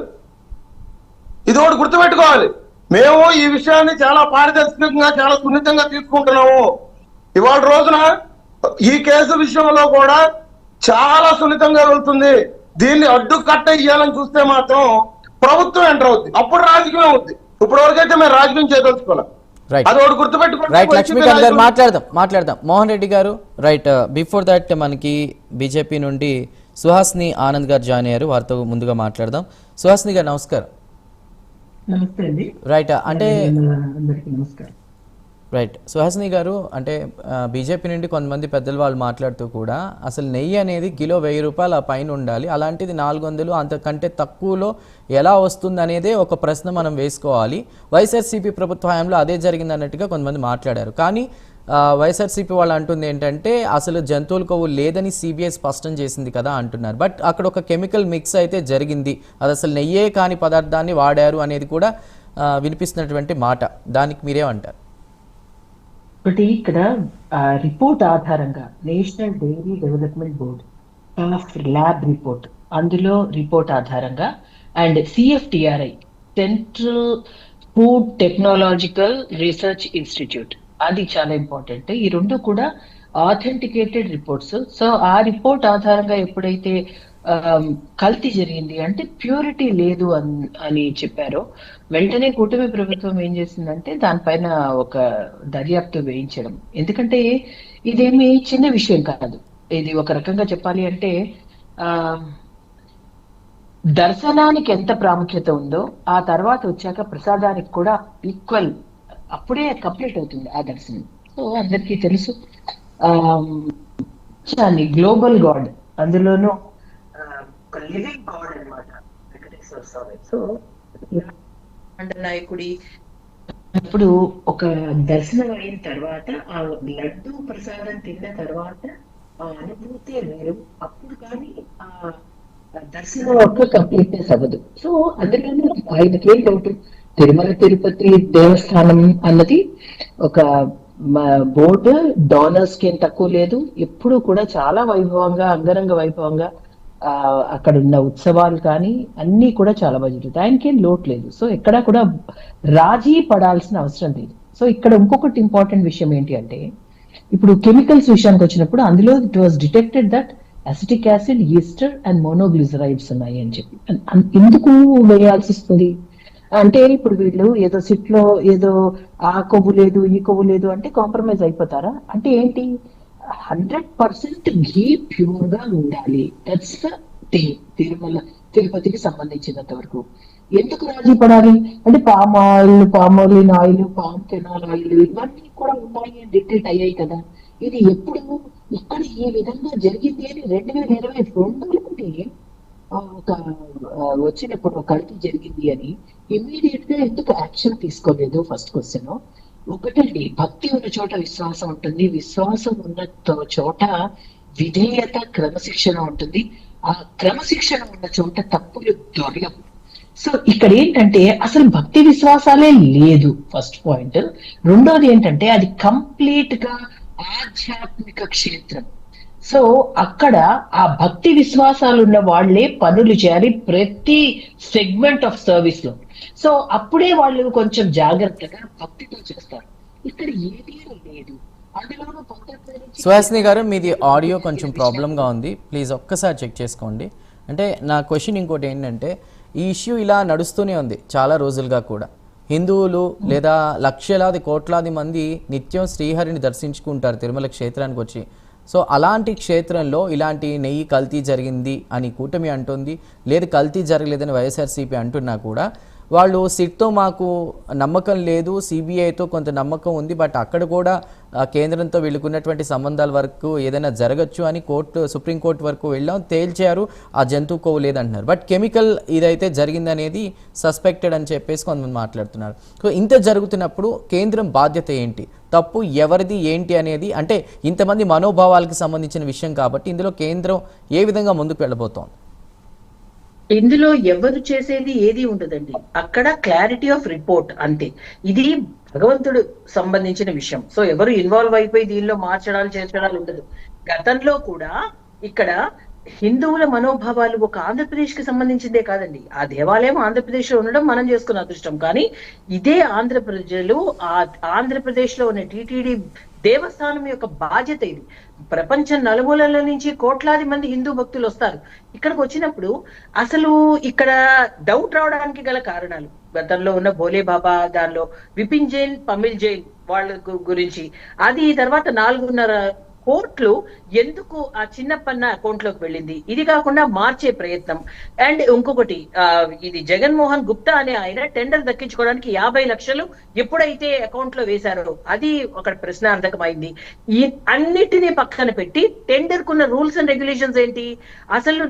ఇది ఒకటి గుర్తుపెట్టుకోవాలి. మేము ఈ విషయాన్ని చాలా పారదర్శకంగా చాలా సున్నితంగా తీసుకుంటున్నాము. ఇవాళ రోజున ఈ కేసు విషయంలో కూడా చాలా సున్నితంగా వెళ్తుంది. దీన్ని అడ్డుకట్ట ఇయ్యాలని చూస్తే మాత్రం ప్రభుత్వం ఎంటర్ అవుతుంది, అప్పుడు రాజకీయం అవుతుంది. ఇప్పుడు వరకైతే మేము రాజకీయం చేయదలుచుకోవాలి. అది ఒకటి గుర్తుపెట్టుకోండి. రైట్ లక్ష్మీకాంత్ గారు, మాట్లాడదాం. మోహన్ రెడ్డి గారు, రైట్ బిఫోర్ దట్ మనకి బీజేపీ నుండి సుహాస్ని ఆనంద్ గారు జాయిన్ అయ్యారు, వారితో ముందుగా మాట్లాడదాం. సుహాస్ని గారు నమస్కారం. నమస్తే అండి. రైట్ అంటే అందరికీ నమస్కారం. రైట్ సుహాసిని గారు, అంటే బీజేపీ నుండి కొంతమంది పెద్దలు వాళ్ళు మాట్లాడుతూ కూడా అసలు నెయ్యి అనేది కిలో 1000 రూపాయలు పైన ఉండాలి, అలాంటిది 400 అంతకంటే తక్కువలో ఎలా వస్తుంది అనేదే ఒక ప్రశ్న మనం వేసుకోవాలి. వైఎస్ఆర్సీపీ ప్రభుత్వ హయాంలో అదే జరిగింది అన్నట్టుగా కొంతమంది మాట్లాడారు. కానీ వైఎస్ఆర్సీపీ వాళ్ళు అంటుంది ఏంటంటే అసలు జంతువుల కొవ్వు లేదని సిబిఐ స్పష్టం చేసింది కదా అంటున్నారు. బట్ అక్కడ ఒక కెమికల్ మిక్స్ అయితే జరిగింది, అది అసలు నెయ్యే కాని పదార్థాన్ని వాడారు అనేది కూడా వినిపిస్తున్నటువంటి మాట. దానికి మీరేమంటారు? ఒకటి ఇక్కడ రిపోర్ట్ ఆధారంగా national dairy development board of lab report, అందులో రిపోర్ట్ ఆధారంగా and CFTRI central food technological research institute, అది చాలా ఇంపార్టెంట్. ఈ రెండు కూడా ఆథెంటికేటెడ్ రిపోర్ట్స్. సో ఆ రిపోర్ట్ ఆధారంగా ఎప్పుడైతే కల్తీ జరిగింది అంటే ప్యూరిటీ లేదు అని చెప్పారో, వెంటనే కూటమి ప్రభుత్వం ఏం చేసిందంటే దానిపైన ఒక దర్యాప్తు వేయించడం. ఎందుకంటే ఇదేమి చిన్న విషయం కాదు. ఇది ఒక రకంగా చెప్పాలి అంటే దర్శనానికి ఎంత ప్రాముఖ్యత ఉందో ఆ తర్వాత వచ్చాక ప్రసాదానికి కూడా ఈక్వల్, అప్పుడే కంప్లీట్ అవుతుంది ఆ దర్శనం. సో అందరికీ తెలుసు గ్లోబల్ గాడ్, అందులోనూ ఒక లివింగ్ గాడ్ అన్నమాట వెంకటేశ్వర స్వామి. సో నాయకుడి ఇప్పుడు ఒక దర్శనం అయిన తర్వాత ఆ లడ్డు ప్రసాదం తిన్న తర్వాత ఆ అనుభూతి వేరు. అప్పుడు కానీ ఆ దర్శనం ఒక కంప్లీట్నెస్ అవ్వదు. సో అందులోనూ ఆయనకి ఏం డౌట్, తిరుమల తిరుపతి దేవస్థానం అన్నది ఒక బోర్డు, డోనర్స్ కి ఏం తక్కువ లేదు. ఎప్పుడు కూడా చాలా వైభవంగా, అంగరంగ వైభవంగా అక్కడ ఉన్న ఉత్సవాలు కానీ అన్ని కూడా చాలా బాగా జరుగుతాయి. ఆయనకేం లోటు లేదు. సో ఎక్కడా కూడా రాజీ పడాల్సిన అవసరం లేదు. సో ఇక్కడ ఇంకొకటి ఇంపార్టెంట్ విషయం ఏంటి అంటే, ఇప్పుడు కెమికల్స్ విషయానికి వచ్చినప్పుడు అందులో it was detected that acetic acid, ester and monoglycerides ఉన్నాయి అని చెప్పి. ఎందుకు వేయాల్సి వస్తుంది అంటే, ఇప్పుడు వీళ్ళు ఏదో సిట్ లో ఏదో ఆ కొవ్వు లేదు ఈ కొవ్వు లేదు అంటే కాంప్రమైజ్ అయిపోతారా అంటే ఏంటి, 100% ఘీ ప్యూర్ గా ఉండాలి. That's the thing. తిరుపతికి సంబంధించినంత వరకు ఎందుకు రాజీ పడాలి అంటే, palm oil, palm canal oil ఇవన్నీ కూడా ఉన్నాయి అని డిటెక్ట్ అయ్యాయి కదా. ఇది ఎప్పుడు ఇక్కడ ఈ విధంగా జరిగింది అని 2022లోనే ఒక వచ్చినప్పుడు కల్తీ జరిగింది అని ఇమ్మీడియట్ గా ఎందుకు యాక్షన్ తీసుకోలేదు? First question. ఒకటండి, భక్తి ఉన్న చోట విశ్వాసం ఉంటుంది, విశ్వాసం ఉన్న చోట విధేయత, క్రమశిక్షణ ఉంటుంది. ఆ క్రమశిక్షణ ఉన్న చోట తప్పులు దొరలవు. సో ఇక్కడ ఏంటంటే అసలు భక్తి విశ్వాసాలే లేదు, ఫస్ట్ పాయింట్. రెండోది ఏంటంటే అది కంప్లీట్ గా ఆధ్యాత్మిక క్షేత్రం. సో అక్కడ ఆ భక్తి విశ్వాసాలు ఉన్న వాళ్లే పనులు చేయాలి ప్రతి సెగ్మెంట్ ఆఫ్ సర్వీస్ లో. సో అప్పుడే వాళ్ళు కొంచెం జాగ్రత్తగా భక్తితో చేస్తారు. ఇక్కడ ఏదీ లేదు. అందులోనూ సుహాసిని గారు, మీది ఆడియో కొంచెం ప్రాబ్లంగా ఉంది, ప్లీజ్ ఒక్కసారి చెక్ చేసుకోండి. అంటే నా క్వశ్చన్ ఇంకోటి ఏంటంటే, ఈ ఇష్యూ ఇలా నడుస్తూనే ఉంది చాలా రోజులుగా కూడా. హిందువులు లేదా లక్షలాది కోట్లాది మంది నిత్యం శ్రీహరిని దర్శించుకుంటారు తిరుమల క్షేత్రానికి వచ్చి. సో అలాంటి క్షేత్రంలో ఇలాంటి నెయ్యి కల్తీ జరిగింది అని కూటమి అంటుంది, లేదు కల్తీ జరగలేదని వైఎస్ఆర్సీపీ అంటున్నా కూడా వాళ్ళు సిట్తో మాకు నమ్మకం లేదు, సిబిఐతో కొంత నమ్మకం ఉంది, బట్ అక్కడ కూడా కేంద్రంతో వీళ్ళకున్నటువంటి సంబంధాల వరకు ఏదైనా జరగచ్చు అని సుప్రీంకోర్టు వరకు వెళ్ళాం, తేల్చారు, ఆ జంతువు కొవ్వు లేదంటున్నారు. బట్ కెమికల్ ఇదైతే జరిగిందనేది సస్పెక్టెడ్ అని చెప్పేసి కొంతమంది మాట్లాడుతున్నారు. సో ఇంత జరుగుతున్నప్పుడు కేంద్రం బాధ్యత ఏంటి, తప్పు ఎవరిది ఏంటి అనేది, అంటే ఇంతమంది మనోభావాలకు సంబంధించిన విషయం కాబట్టి ఇందులో కేంద్రం ఏ విధంగా ముందుకు వెళ్ళబోతోంది? ఇందులో ఎవరు చేసేది ఏది ఉండదండి. అక్కడ క్లారిటీ ఆఫ్ రిపోర్ట్ అంతే. ఇది భగవంతుడు సంబంధించిన విషయం. సో ఎవరు ఇన్వాల్వ్ అయిపోయి దీనిలో మార్చడాలు చేర్చడాలు ఉండదు. గతంలో కూడా ఇక్కడ హిందువుల మనోభావాలు ఒక ఆంధ్రప్రదేశ్ కి సంబంధించిందే కాదండి. ఆ దేవాలయం ఆంధ్రప్రదేశ్ లో ఉండడం మనం చేసుకున్న అదృష్టం. కానీ ఇదే ఆంధ్ర ప్రజలు, ఆ ఆంధ్రప్రదేశ్ లో ఉన్న టిటిడి దేవస్థానం యొక్క బాధ్యత ఇది. ప్రపంచం నలుమూలల నుంచి కోట్లాది మంది హిందూ భక్తులు వస్తారు. ఇక్కడికి వచ్చినప్పుడు అసలు ఇక్కడ డౌట్ రావడానికి గల కారణాలు, గతంలో ఉన్న భోలే బాబా, దానిలో విపిన్ జైన్, పమిల్ జైన్ వాళ్ళ గురించి, అది తర్వాత 4.5 కోట్లు ఎందుకు ఆ చిన్నప్పన్న అకౌంట్ లోకి వెళ్ళింది? ఇది కాకుండా మార్చే ప్రయత్నం. అండ్ ఇంకొకటి, ఇది జగన్మోహన్ గుప్తా అనే ఆయన టెండర్ దక్కించుకోవడానికి 50 లక్షలు ఎప్పుడైతే అకౌంట్ లో వేశారో అది ఒక ప్రశ్నార్థకమైంది. ఈ అన్నిటినీ పక్కన పెట్టి టెండర్ కున్న రూల్స్ అండ్ రెగ్యులేషన్స్ ఏంటి? అసలు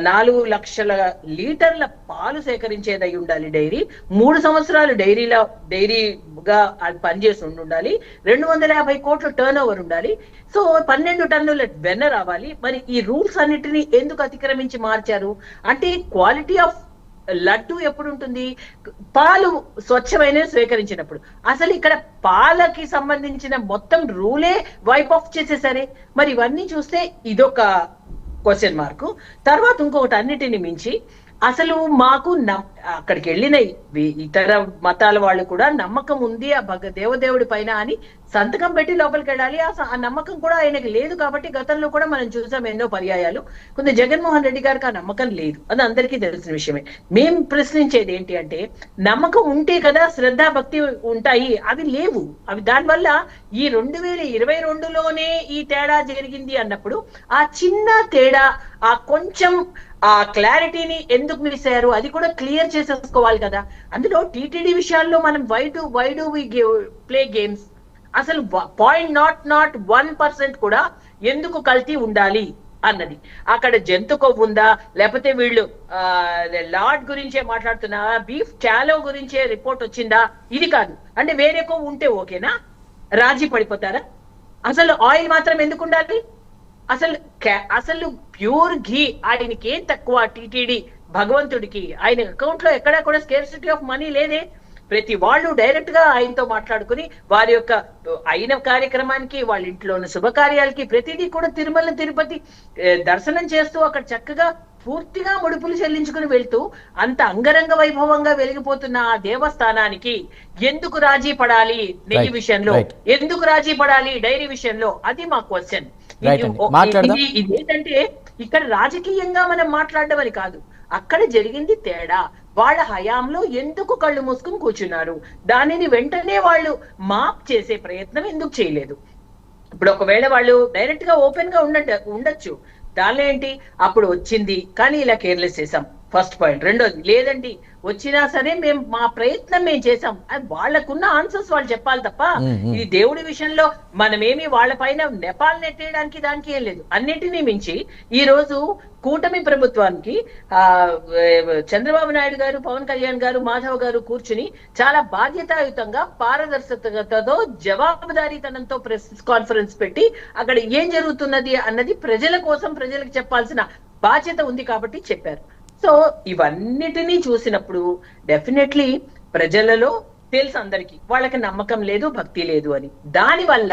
4 లక్షల లీటర్ల పాలు సేకరించేదై ఉండాలి డైరీ, 3 సంవత్సరాలు డైరీగా అది పనిచేసి ఉండాలి, 250 కోట్ల టర్న్ ఓవర్ ఉండాలి, సో 12 టన్నుల వెన్న రావాలి. మరి ఈ రూల్స్ అన్నిటినీ ఎందుకు అతిక్రమించి మార్చారు? అంటే క్వాలిటీ ఆఫ్ లడ్డు ఎప్పుడు ఉంటుంది? పాలు స్వచ్ఛమైన స్వీకరించినప్పుడు. అసలు ఇక్కడ పాలకి సంబంధించిన మొత్తం రూలే వైప్ ఆఫ్ చేసేసరే. మరి ఇవన్నీ చూస్తే ఇదొక క్వశ్చన్ మార్కు. తర్వాత ఇంకొకటి, అన్నిటిని మించి అసలు మాకు అక్కడికి వెళ్ళిన ఇతర మతాల వాళ్ళు కూడా నమ్మకం ఉంది ఆ దేవదేవుడి పైన అని సంతకం పెట్టి లోపలికి వెళ్ళాలి. ఆ నమ్మకం కూడా ఆయనకి లేదు. కాబట్టి గతంలో కూడా మనం చూసాం ఎన్నో పర్యాయాలు. కొంత జగన్మోహన్ రెడ్డి గారికి ఆ నమ్మకం లేదు, అది అందరికీ తెలిసిన విషయమే. మేం ప్రశ్నించేది ఏంటి అంటే, నమ్మకం ఉంటే కదా శ్రద్ధ భక్తి ఉంటాయి, అవి లేవు. అవి దానివల్ల ఈ 2022లోనే ఈ తేడా జరిగింది అన్నప్పుడు ఆ చిన్న తేడా, ఆ కొంచెం ఆ క్లారిటీని ఎందుకు మిస్ అయ్యారు అది కూడా క్లియర్ చేసేసుకోవాలి కదా. అందులో టీటీడీ విషయాల్లో మనం why do we play games? అసలు 0.01% కూడా ఎందుకు కల్తీ ఉండాలి అన్నది. అక్కడ జంతు కొవ్వు ఉందా, లేకపోతే వీళ్ళు లార్డ్ గురించే మాట్లాడుతున్నారా, బీఫ్ చాలో గురించే రిపోర్ట్ వచ్చిందా? ఇది కాదు అంటే వేరే కొవ్వు ఉంటే ఓకేనా? రాజీ పడిపోతారా? అసలు ఆయిల్ మాత్రం ఎందుకు ఉండాలి? అసలు ప్యూర్ ఘీ ఆయనకి ఏం తక్కువ? టీటీడీ భగవంతుడికి ఆయన అకౌంట్ లో ఎక్కడా కూడా స్కేర్సిటీ ఆఫ్ మనీ లేదే. ప్రతి వాళ్ళు డైరెక్ట్ గా ఆయనతో మాట్లాడుకుని వారి యొక్క అయిన కార్యక్రమానికి, వాళ్ళ ఇంట్లో ఉన్న శుభకార్యాలకి ప్రతిదీ కూడా తిరుమల తిరుపతి దర్శనం చేస్తూ అక్కడ చక్కగా పూర్తిగా ముడుపులు చెల్లించుకుని వెళ్తూ అంత అంగరంగ వైభవంగా వెలిగిపోతున్న ఆ దేవస్థానానికి ఎందుకు రాజీ పడాలి నెయ్యి విషయంలో? ఎందుకు రాజీ పడాలి డైరీ విషయంలో? అది మా క్వశ్చన్. ఇదేంటంటే ఇక్కడ రాజకీయంగా మనం మాట్లాడడం అని కాదు, అక్కడ జరిగింది తేడా. వాళ్ళ హయాంలో ఎందుకు కళ్ళు మూసుకుని కూర్చున్నారు? దానిని వెంటనే వాళ్ళు మాప్ చేసే ప్రయత్నం ఎందుకు చేయలేదు? ఇప్పుడు ఒకవేళ వాళ్ళు డైరెక్ట్ గా ఓపెన్ గా ఉండొచ్చు, దానిలో ఏంటి? అప్పుడు వచ్చింది కానీ ఇలా కేర్లెస్ చేసాం, ఫస్ట్ పాయింట్. రెండోది, లేదండి వచ్చినా సరే మా ప్రయత్నం మేము చేసాం, అది వాళ్ళకున్న ఆన్సర్స్ వాళ్ళు చెప్పాలి తప్ప ఇది దేవుడి విషయంలో మనమేమి వాళ్ళ పైన నెపాలు నెట్టేయడానికి దానికి ఏం లేదు. అన్నిటినీ మించి ఈ రోజు కూటమి ప్రభుత్వానికి చంద్రబాబు నాయుడు గారు, పవన్ కళ్యాణ్ గారు, మాధవ్ గారు కూర్చుని చాలా బాధ్యతాయుతంగా పారదర్శకతతో జవాబుదారీతనంతో ప్రెస్ కాన్ఫరెన్స్ పెట్టి అక్కడ ఏం జరుగుతున్నది అన్నది ప్రజల కోసం ప్రజలకు చెప్పాల్సిన బాధ్యత ఉంది కాబట్టి చెప్పారు. సో ఇవన్నిటినీ చూసినప్పుడు డెఫినెట్లీ ప్రజలలో తెలుసు అందరికీ వాళ్ళకి నమ్మకం లేదు, భక్తి లేదు అని. దాని వల్ల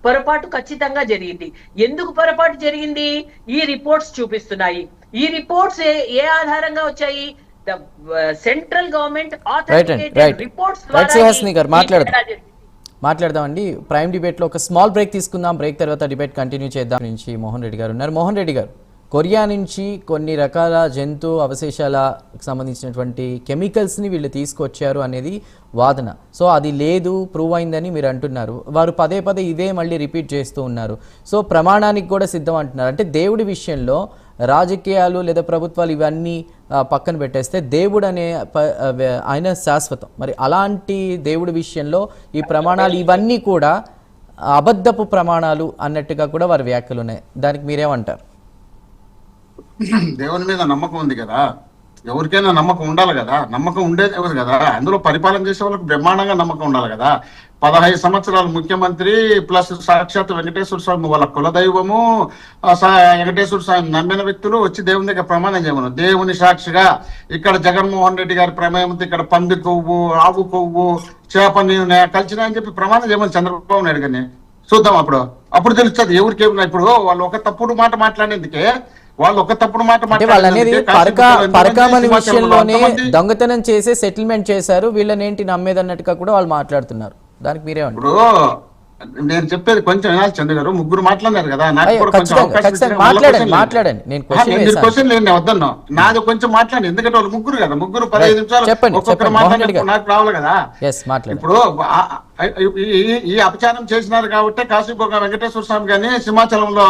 పొరపాటు ఖచ్చితంగా జరిగింది. ఎందుకు పొరపాటు జరిగింది? ఈ రిపోర్ట్స్ చూపిస్తున్నాయి. ఈ రిపోర్ట్స్ ఏ ఆధారంగా వచ్చాయి? The central government authenticated reports మాట్లాడదామండి. ప్రైమ్ డిబేట్ లో ఒక స్మాల్ బ్రేక్ తీసుకుందాం. బ్రేక్ తర్వాత డిబేట్ కంటిన్యూ చేద్దాం. నుంచి మోహన్ రెడ్డి గారు ఉన్నారు. మోహన్ రెడ్డి గారు, కొరియా నుంచి కొన్ని రకాల జంతు అవశేషాలకు సంబంధించినటువంటి కెమికల్స్ని వీళ్ళు తీసుకొచ్చారు అనేది వాదన. సో అది లేదు, ప్రూవ్ అయిందని మీరు అంటున్నారు. వారు పదే పదే ఇదే మళ్ళీ రిపీట్ చేస్తూ ఉన్నారు. సో ప్రమాణానికి కూడా సిద్ధం అంటున్నారు. అంటే దేవుడి విషయంలో రాజకీయాలు లేదా ప్రభుత్వాలు ఇవన్నీ పక్కన పెట్టేస్తే దేవుడు అనే ఆయన శాశ్వతం. మరి అలాంటి దేవుడి విషయంలో ఈ ప్రమాణాలు ఇవన్నీ కూడా అబద్ధపు ప్రమాణాలు అన్నట్టుగా కూడా వారి వ్యాఖ్యలు ఉన్నాయి. దానికి మీరేమంటారు? దేవుని మీద నమ్మకం ఉంది కదా, ఎవరికైనా నమ్మకం ఉండాలి కదా. నమ్మకం ఉండేది ఎవరు కదా, అందులో పరిపాలన చేసే వాళ్ళకి బ్రహ్మాండంగా నమ్మకం ఉండాలి కదా. 15 సంవత్సరాలు ముఖ్యమంత్రి ప్లస్ సాక్షాత్ వెంకటేశ్వర స్వామి వాళ్ళ కులదైవము, వెంకటేశ్వర స్వామి నమ్మిన వ్యక్తులు వచ్చి దేవుని దగ్గర ప్రమాణం చేయమను. దేవుని సాక్షిగా ఇక్కడ జగన్మోహన్ రెడ్డి గారి ప్రమేయంతో ఇక్కడ పంది కొవ్వు, ఆవు కొవ్వు, చేప నేను కలిసినా అని చెప్పి ప్రమాణం చేయమని చంద్రబాబు నాయుడు గారిని చూద్దాం. అప్పుడు తెలుస్తుంది ఎవరికి. ఇప్పుడు వాళ్ళు ఒక తప్పుడు మాట మాట్లాడేందుకే వాళ్ళు ఒక తప్పుడు మాట పరకామణి విషయంలోనే దొంగతనం చేసి సెటిల్మెంట్ చేశారు, వీళ్ళని ఏంటి నమ్మేది అన్నట్టుగా కూడా వాళ్ళు మాట్లాడుతున్నారు. దానికి మీరే ఇప్పుడు నేను చెప్పేది కొంచెం వినాలి చంద్ర గారు. ముగ్గురు మాట్లాడారు కదా, మాట్లాడండి. క్వశ్చన్ లేదు వద్దన్నా, నాది కొంచెం మాట్లాడండి. ఎందుకంటే వాళ్ళు ముగ్గురు కదా, ముగ్గురు 15 నిమిషాలు ఒక్కొక్కరు మాట్లాడే నాకు రావాలి కదా. ఇప్పుడు ఈ అపచారం చేసినారు కాబట్టి కాశీబొగ్గ వెంకటేశ్వర స్వామి గాని సింహాచలంలో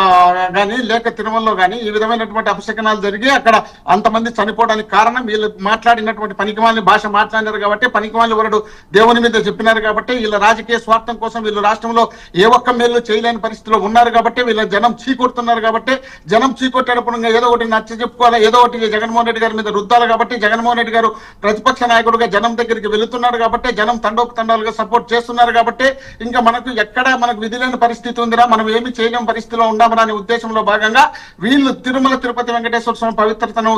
గాని లేక తిరుమలలో గాని ఈ విధమైనటువంటి అపశకనాలు జరిగి అక్కడ అంతమంది చనిపోవడానికి కారణం వీళ్ళు మాట్లాడినటువంటి పనికిమాలిన భాష మాట్లాడినారు కాబట్టి పనికిమాలి వరుడు దేవుని మీద చెప్పినారు కాబట్టి వీళ్ళ రాజకీయ స్వార్థం కోసం వీళ్ళు రాష్ట్రంలో ఏ ఒక్క మేలు చేయలేని పరిస్థితిలో ఉన్నారు కాబట్టి వీళ్ళ జనం చీకొడుతున్నారు కాబట్టి జనం చీకొట్టేటప్పుడు ఏదో ఒకటి నచ్చ చెప్పుకోవాలి, ఏదో ఒకటి జగన్మోహన్ రెడ్డి గారి మీద రుద్దాలి కాబట్టి జగన్మోహన్ రెడ్డి గారు ప్రతిపక్ష నాయకుడుగా జనం దగ్గరికి వెళుతున్నారు కాబట్టి జనం తండోపతండాలుగా సపోర్ట్ చేస్తున్నారు కాబట్టి ఇంకా మనకు ఎక్కడ మనకు విధి లేని పరిస్థితి ఉందిరా, మనం ఏమి చేయలేని పరిస్థితిలో ఉన్నామని అనే ఉద్దేశంలో భాగంగా వీళ్ళు తిరుమల తిరుపతి వెంకటేశ్వర స్వామి పవిత్రతను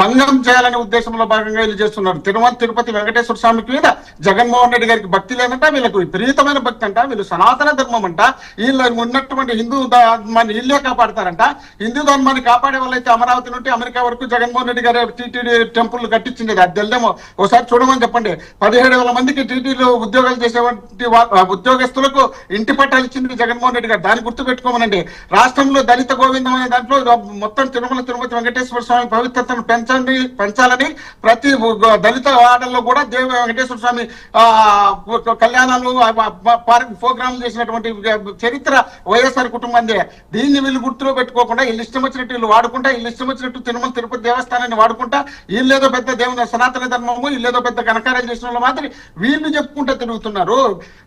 భంగం చేయాలనే ఉద్దేశంలో భాగంగా వీళ్ళు చేస్తున్నారు. తిరుమల తిరుపతి వెంకటేశ్వర స్వామికి మీద జగన్మోహన్ రెడ్డి గారికి భక్తి లేదంట, వీళ్ళకు విపరీతమైన భక్తి అంట, వీళ్ళు సనాతన ధర్మం అంట, వీళ్ళు ఉన్నటువంటి హిందూ ధర్మాన్ని ఇల్లే కాపాడతారంట. హిందూ ధర్మాన్ని కాపాడే వాళ్ళైతే అమరావతి నుండి అమెరికా వరకు జగన్మోహన్ రెడ్డి గారు టీటీడీ టెంపుల్ కట్టించింది, అది తెల్లేమో ఒకసారి చూడమని చెప్పండి. 17,000 మందికి టీటీడీలో ఉద్యోగాలు చేసేవాళ్ళు ఉద్యోగస్తులకు ఇంటి పట్టాలు ఇచ్చింది జగన్మోహన్ రెడ్డి గారు, దాన్ని గుర్తు పెట్టుకోమనండి. రాష్ట్రంలో దళిత గోవిందం అనే దాంట్లో మొత్తం తిరుమల తిరుపతి వెంకటేశ్వర స్వామి పవిత్రతను పెంచాలని ప్రతి దళిత వాడల్లో కూడా వెంకటేశ్వర స్వామి కళ్యాణాలు ప్రోగ్రాంలు చేసినటువంటి చరిత్ర వైఎస్ఆర్ కుటుంబందే. దీన్ని వీళ్ళు గుర్తులో పెట్టుకోకుండా వీళ్ళు ఇష్టం వచ్చినట్టు వీళ్ళు వాడుకుంటా, వీళ్ళు ఇష్టం వచ్చినట్టు తిరుమల తిరుపతి దేవస్థానాన్ని వాడుకుంటా, వీళ్ళేదో పెద్ద దేవుని సనాతన ధర్మము వీళ్ళేదో పెద్ద ఘనకార్యాలు చేసిన వాళ్ళ మాదిరి వీళ్ళు చెప్పుకుంటూ తిరుగుతున్నారు.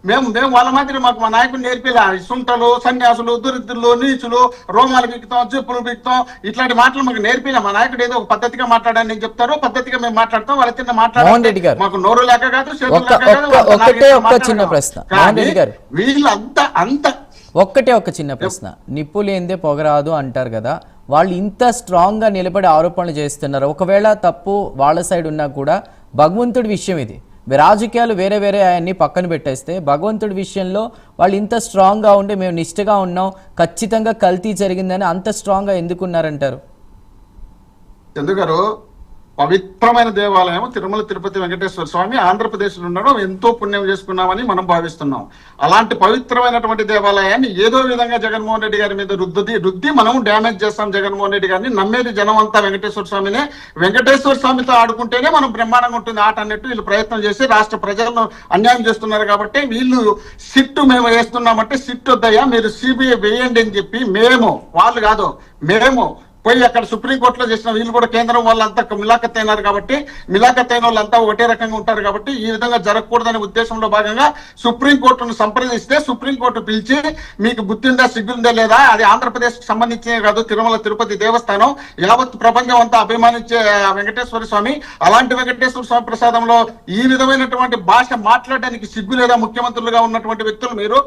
మేము వాళ్ళ మాదిరి మాకు మా నాయకుడు నేర్పిలా సుంటలు సన్యాసులు దరిద్రులు నీచులు రోమాలు బిక్తాం చెప్పులు బిక్తాం ఇట్లాంటి మాటలు మాకు నేర్పిలా. మా నాయకుడు ఏదో ఒక పద్ధతిగా మాట్లాడని చెప్తారు, పద్ధతిగా మేము మాట్లాడతాం, వాళ్ళ చిన్న మాట్లాడారు మాకు నోరు లేక కాదు ఒక్క చిన్న ప్రశ్న వీళ్ళంతా ఒక్కటే ఒక చిన్న ప్రశ్న, నిప్పు లేనిదే పొగరాదు అంటారు కదా, వాళ్ళు ఇంత స్ట్రాంగ్ గా నిలబడి ఆరోపణలు చేస్తున్నారు. ఒకవేళ తప్పు వాళ్ళ సైడ్ ఉన్నా కూడా భగవంతుడి విషయం ఇది, రాజకీయాలు వేరే వేరే ఆయన్ని పక్కన పెట్టేస్తే భగవంతుడి విషయంలో వాళ్ళు ఇంత స్ట్రాంగ్ గా ఉండి మేము నిష్ఠగా ఉన్నాం ఖచ్చితంగా కల్తీ జరిగిందని అంత స్ట్రాంగ్ గా ఎందుకున్నారంటారు? చందు గారు, పవిత్రమైన దేవాలయం తిరుమల తిరుపతి వెంకటేశ్వర స్వామి ఆంధ్రప్రదేశ్లో ఉండడం ఎంతో పుణ్యం చేసుకున్నామని మనం భావిస్తున్నాం. అలాంటి పవిత్రమైనటువంటి దేవాలయాన్ని ఏదో విధంగా జగన్మోహన్ రెడ్డి గారి మీద రుద్ది మనం డ్యామేజ్ చేస్తాం. జగన్మోహన్ రెడ్డి గారిని నమ్మేది జనం అంతా వెంకటేశ్వర స్వామినే, వెంకటేశ్వర స్వామితో ఆడుకుంటేనే మనం బ్రహ్మాండంగా ఉంటుంది ఆట అన్నట్టు వీళ్ళు ప్రయత్నం చేసి రాష్ట్ర ప్రజలను అన్యాయం చేస్తున్నారు. కాబట్టి వీళ్ళు సిట్టు మేము వేస్తున్నామంటే సిట్టు వద్దయ్యా మీరు సిబిఐ వేయండి అని చెప్పి వాళ్ళు కాదు మేము పోయి అక్కడ సుప్రీంకోర్టులో చేసిన వీళ్ళు కూడా కేంద్రం వాళ్ళంతా మిలాఖత్ అయినారు కాబట్టి మిలాఖత్ అయిన వాళ్ళంతా ఒకటే రకంగా ఉంటారు కాబట్టి ఈ విధంగా జరగకూడదనే ఉద్దేశంలో భాగంగా సుప్రీంకోర్టును సంప్రదిస్తే సుప్రీంకోర్టు పిలిచి మీకు బుద్ధిందా సిగ్గుందా లేదా, అది ఆంధ్రప్రదేశ్ కి సంబంధించినే కాదు తిరుమల తిరుపతి దేవస్థానం యావత్ ప్రపంచం అంతా అభిమానించే వెంకటేశ్వర స్వామి, అలాంటి వెంకటేశ్వర స్వామి ప్రసాదంలో ఈ విధమైనటువంటి భాష మాట్లాడడానికి సిగ్గు లేదా ముఖ్యమంత్రులుగా ఉన్నటువంటి వ్యక్తులు మీరు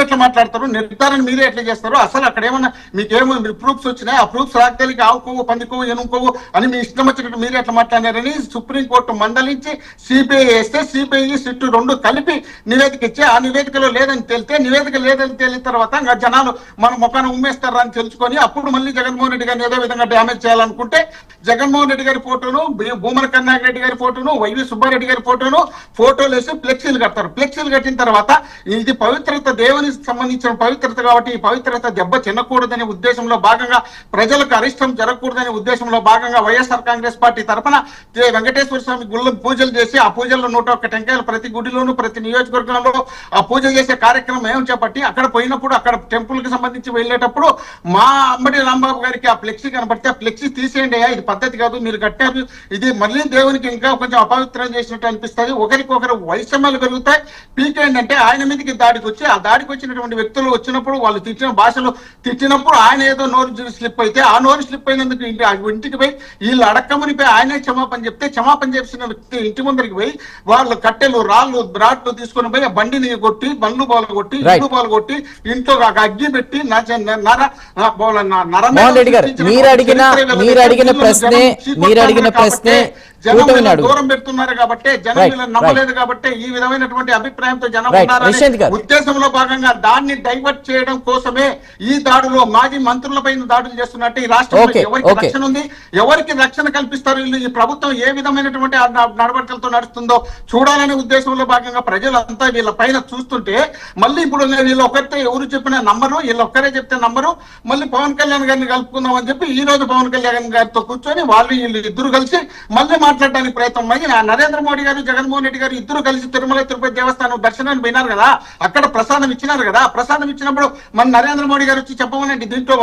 ఎట్లా మాట్లాడతారు, నిర్ధారణ మీరే ఎట్లా చేస్తారు, అసలు అక్కడ ఏమన్నా మీకేమో ప్రూఫ్స్ వచ్చినాయి, ఆ ప్రూఫ్స్ రాకపోతే ఆవు కొవ్వు పంది కొవ్వు ఎనుకోవు అని మీ ఇష్టం వచ్చినట్టు మీరు ఎట్లా మాట్లాడారని సుప్రీంకోర్టు మందలించి సిబిఐ వేస్తే సిబిఐ సిట్టు రెండు కలిపి నివేదిక ఇచ్చి ఆ నివేదికలో లేదని తేలితే నివేదిక లేదని తేలిన తర్వాత ఇంకా జనాలు మన ముఖాన్ని ఉమ్మేస్తారా అని తెలుసుకొని అప్పుడు మళ్ళీ జగన్మోహన్ రెడ్డి గారిని ఏదో విధంగా డ్యామేజ్ చేయాలనుకుంటే జగన్మోహన్ రెడ్డి గారి ఫోటోను భూమన కన్నాగ రెడ్డి గారి ఫోటోను వైవి సుబ్బారెడ్డి గారి ఫోటోలు వేసి ఫ్లెక్సీలు కడతారు. ఫ్లెక్సీలు కట్టిన తర్వాత ఇది పవిత్రత దేవునికి సంబంధించిన పవిత్రత కాబట్టి ఈ పవిత్రత దెబ్బ తినకూడదనే ఉద్దేశంలో భాగంగా ప్రజలకు అరిష్టం జరగకూడదనే ఉద్దేశంలో భాగంగా వైఎస్ఆర్ కాంగ్రెస్ పార్టీ తరఫున వెంకటేశ్వర స్వామి గుళ్ళ పూజలు చేసి ఆ పూజల్లో 101 టెంకాయలు ప్రతి గుడిలోనూ ప్రతి నియోజకవర్గంలో ఆ పూజ చేసే కార్యక్రమం ఏం చేపట్టి అక్కడ పోయినప్పుడు అక్కడ టెంపుల్ కి సంబంధించి వెళ్ళేటప్పుడు మా అంబటి రాంబాబు గారికి ఆ ఫ్లెక్సీ కనబడితే ఆ ఫ్లెక్సీ తీసేయండి, ఇది పద్ధతి కాదు మీరు కట్టారు, ఇది మళ్ళీ దేవునికి ఇంకా కొంచెం అపవిత్రం చేసినట్టు అనిపిస్తుంది, ఒకరికొకరు వైషమ్యాలు పెరుగుతాయి, పీకేండి అంటే ఆయన మీదకి దాడికి వచ్చి ఆ దాడికి వచ్చినటువంటి వ్యక్తులు వచ్చినప్పుడు వాళ్ళు తిట్టిన భాషలు తిట్టినప్పుడు ఆయన ఏదో నోరు స్లిప్ అయితే ఆ నోరు స్లిప్ అయినందుకు ఇంటికి పోయి వీళ్ళు అడక్కమని పోయి ఆయనే క్షమాపణ చెప్తే క్షమాపణ చేసిన వ్యక్తి ఇంటి ముందరికి పోయి వాళ్ళు కట్టెలు రాళ్ళు బ్రాడ్లు తీసుకొని పోయి ఆ బండిని కొట్టి బండ్లు బాలు కొట్టి ఇల్లు బాలు కొట్టి ఇంట్లో అగ్గి పెట్టి మీరు అడిగిన ప్రశ్నే దూరం పెడుతున్నారు కాబట్టి జనం నమ్మలేదు కాబట్టి ఈ విధమైనటువంటి అభిప్రాయంతో జనం ఉన్నారనే ఉద్దేశంలో భాగంగా దాన్ని డైవర్ట్ చేయడం కోసమే ఈ దాడులో మాజీ మంత్రులపైన దాడులు చేస్తున్నట్టు ఈ రాష్ట్రంలో ఎవరికి రక్షణ ఉంది, ఎవరికి రక్షణ కల్పిస్తారు వీళ్ళు, ఈ ప్రభుత్వం ఏ విధమైనటువంటి నడవడికలతో నడుస్తుందో చూడాలనే ఉద్దేశంలో భాగంగా ప్రజలంతా వీళ్ళ పైన చూస్తుంటే మళ్ళీ ఇప్పుడు వీళ్ళు ఒకరితో ఎవరు చెప్పినా నమ్మరు, వీళ్ళు ఒక్కరే చెప్తే నమ్మరు, మళ్ళీ పవన్ కళ్యాణ్ గారిని కలుపుకుందాం అని చెప్పి ఈ రోజు పవన్ కళ్యాణ్ గారితో కూర్చొని వీళ్ళు ఇద్దరు కలిసి మళ్ళీ మాట్లాడడానికి ప్రయత్నం. మరి నరేంద్ర మోడీ గారు జగన్మోహన్ రెడ్డి గారు ఇద్దరు కలిసి తిరుమల తిరుపతి దేవస్థానం దర్శనాన్ని పోయినారు కదా, అక్కడ ప్రసాదం ఇచ్చినారు కదా. ప్రసాదం ఇచ్చినప్పుడు మన నరేంద్ర మోడీ గారు వచ్చి చెప్పమనండి, దీంట్లో